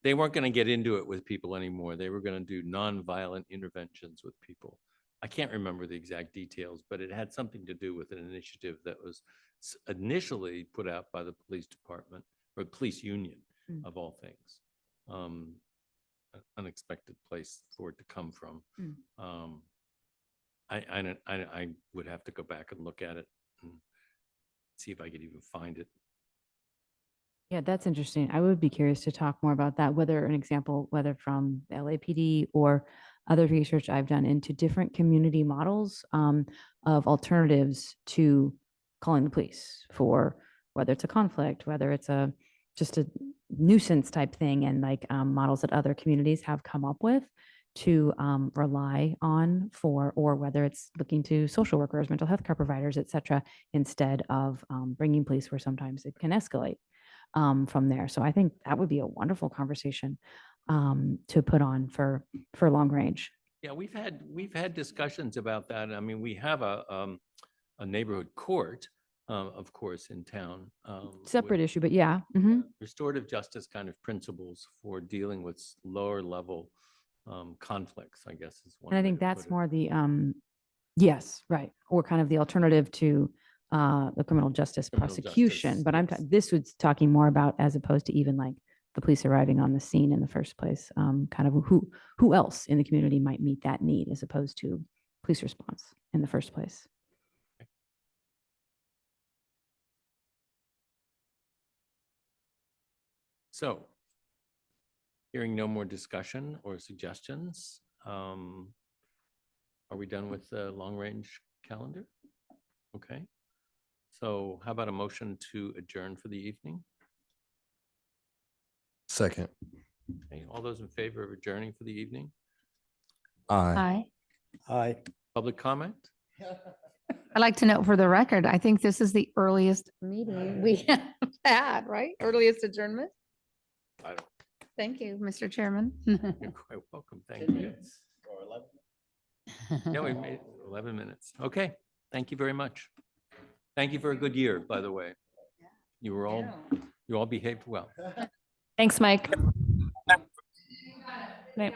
they weren't going to get into it with people anymore. They were going to do nonviolent interventions with people. I can't remember the exact details, but it had something to do with an initiative that was initially put out by the police department or police union Mm. of all things. An unexpected place for it to come from. Mm. I would have to go back and look at it and see if I could even find it. Yeah, that's interesting. I would be curious to talk more about that, whether from the LAPD or other research I've done into different community models of alternatives to calling the police for whether it's a conflict, whether it's just a nuisance type thing, and like models that other communities have come up with to rely on or whether it's looking to social workers, mental health care providers, et cetera, instead of bringing police where sometimes it can escalate from there. So I think that would be a wonderful conversation to put on for long range. Yeah, we've had discussions about that. I mean, we have a neighborhood court, of course, in town. with Separate issue, but yeah. Mhm. Restorative justice kind of principles for dealing with lower level conflicts, I guess is one. And I way think to that's put it. more the yes, right, or kind of the alternative to the criminal justice Criminal prosecution. justice, But yes. this was talking more about as opposed to even like the police arriving on the scene in the first place. Kind of who else in the community might meet that need as opposed to police response in the first place. So, hearing no more discussion or suggestions, are we done with the long-range calendar? Okay. So how about a motion to adjourn for the evening? Second. Okay, all those in favor of adjourning for the evening? Aye. Aye. Aye. Public comment? I'd like to note for the record, I think this is the earliest meeting we have had, right? Earliest adjournment. I don't, Thank you, Mr. Chairman. you're quite welcome. Thank you. Yeah, we made 11 minutes. Okay, thank you very much. Thank you for a good year, by the way. You all behaved well. Thanks, Mike. Yeah.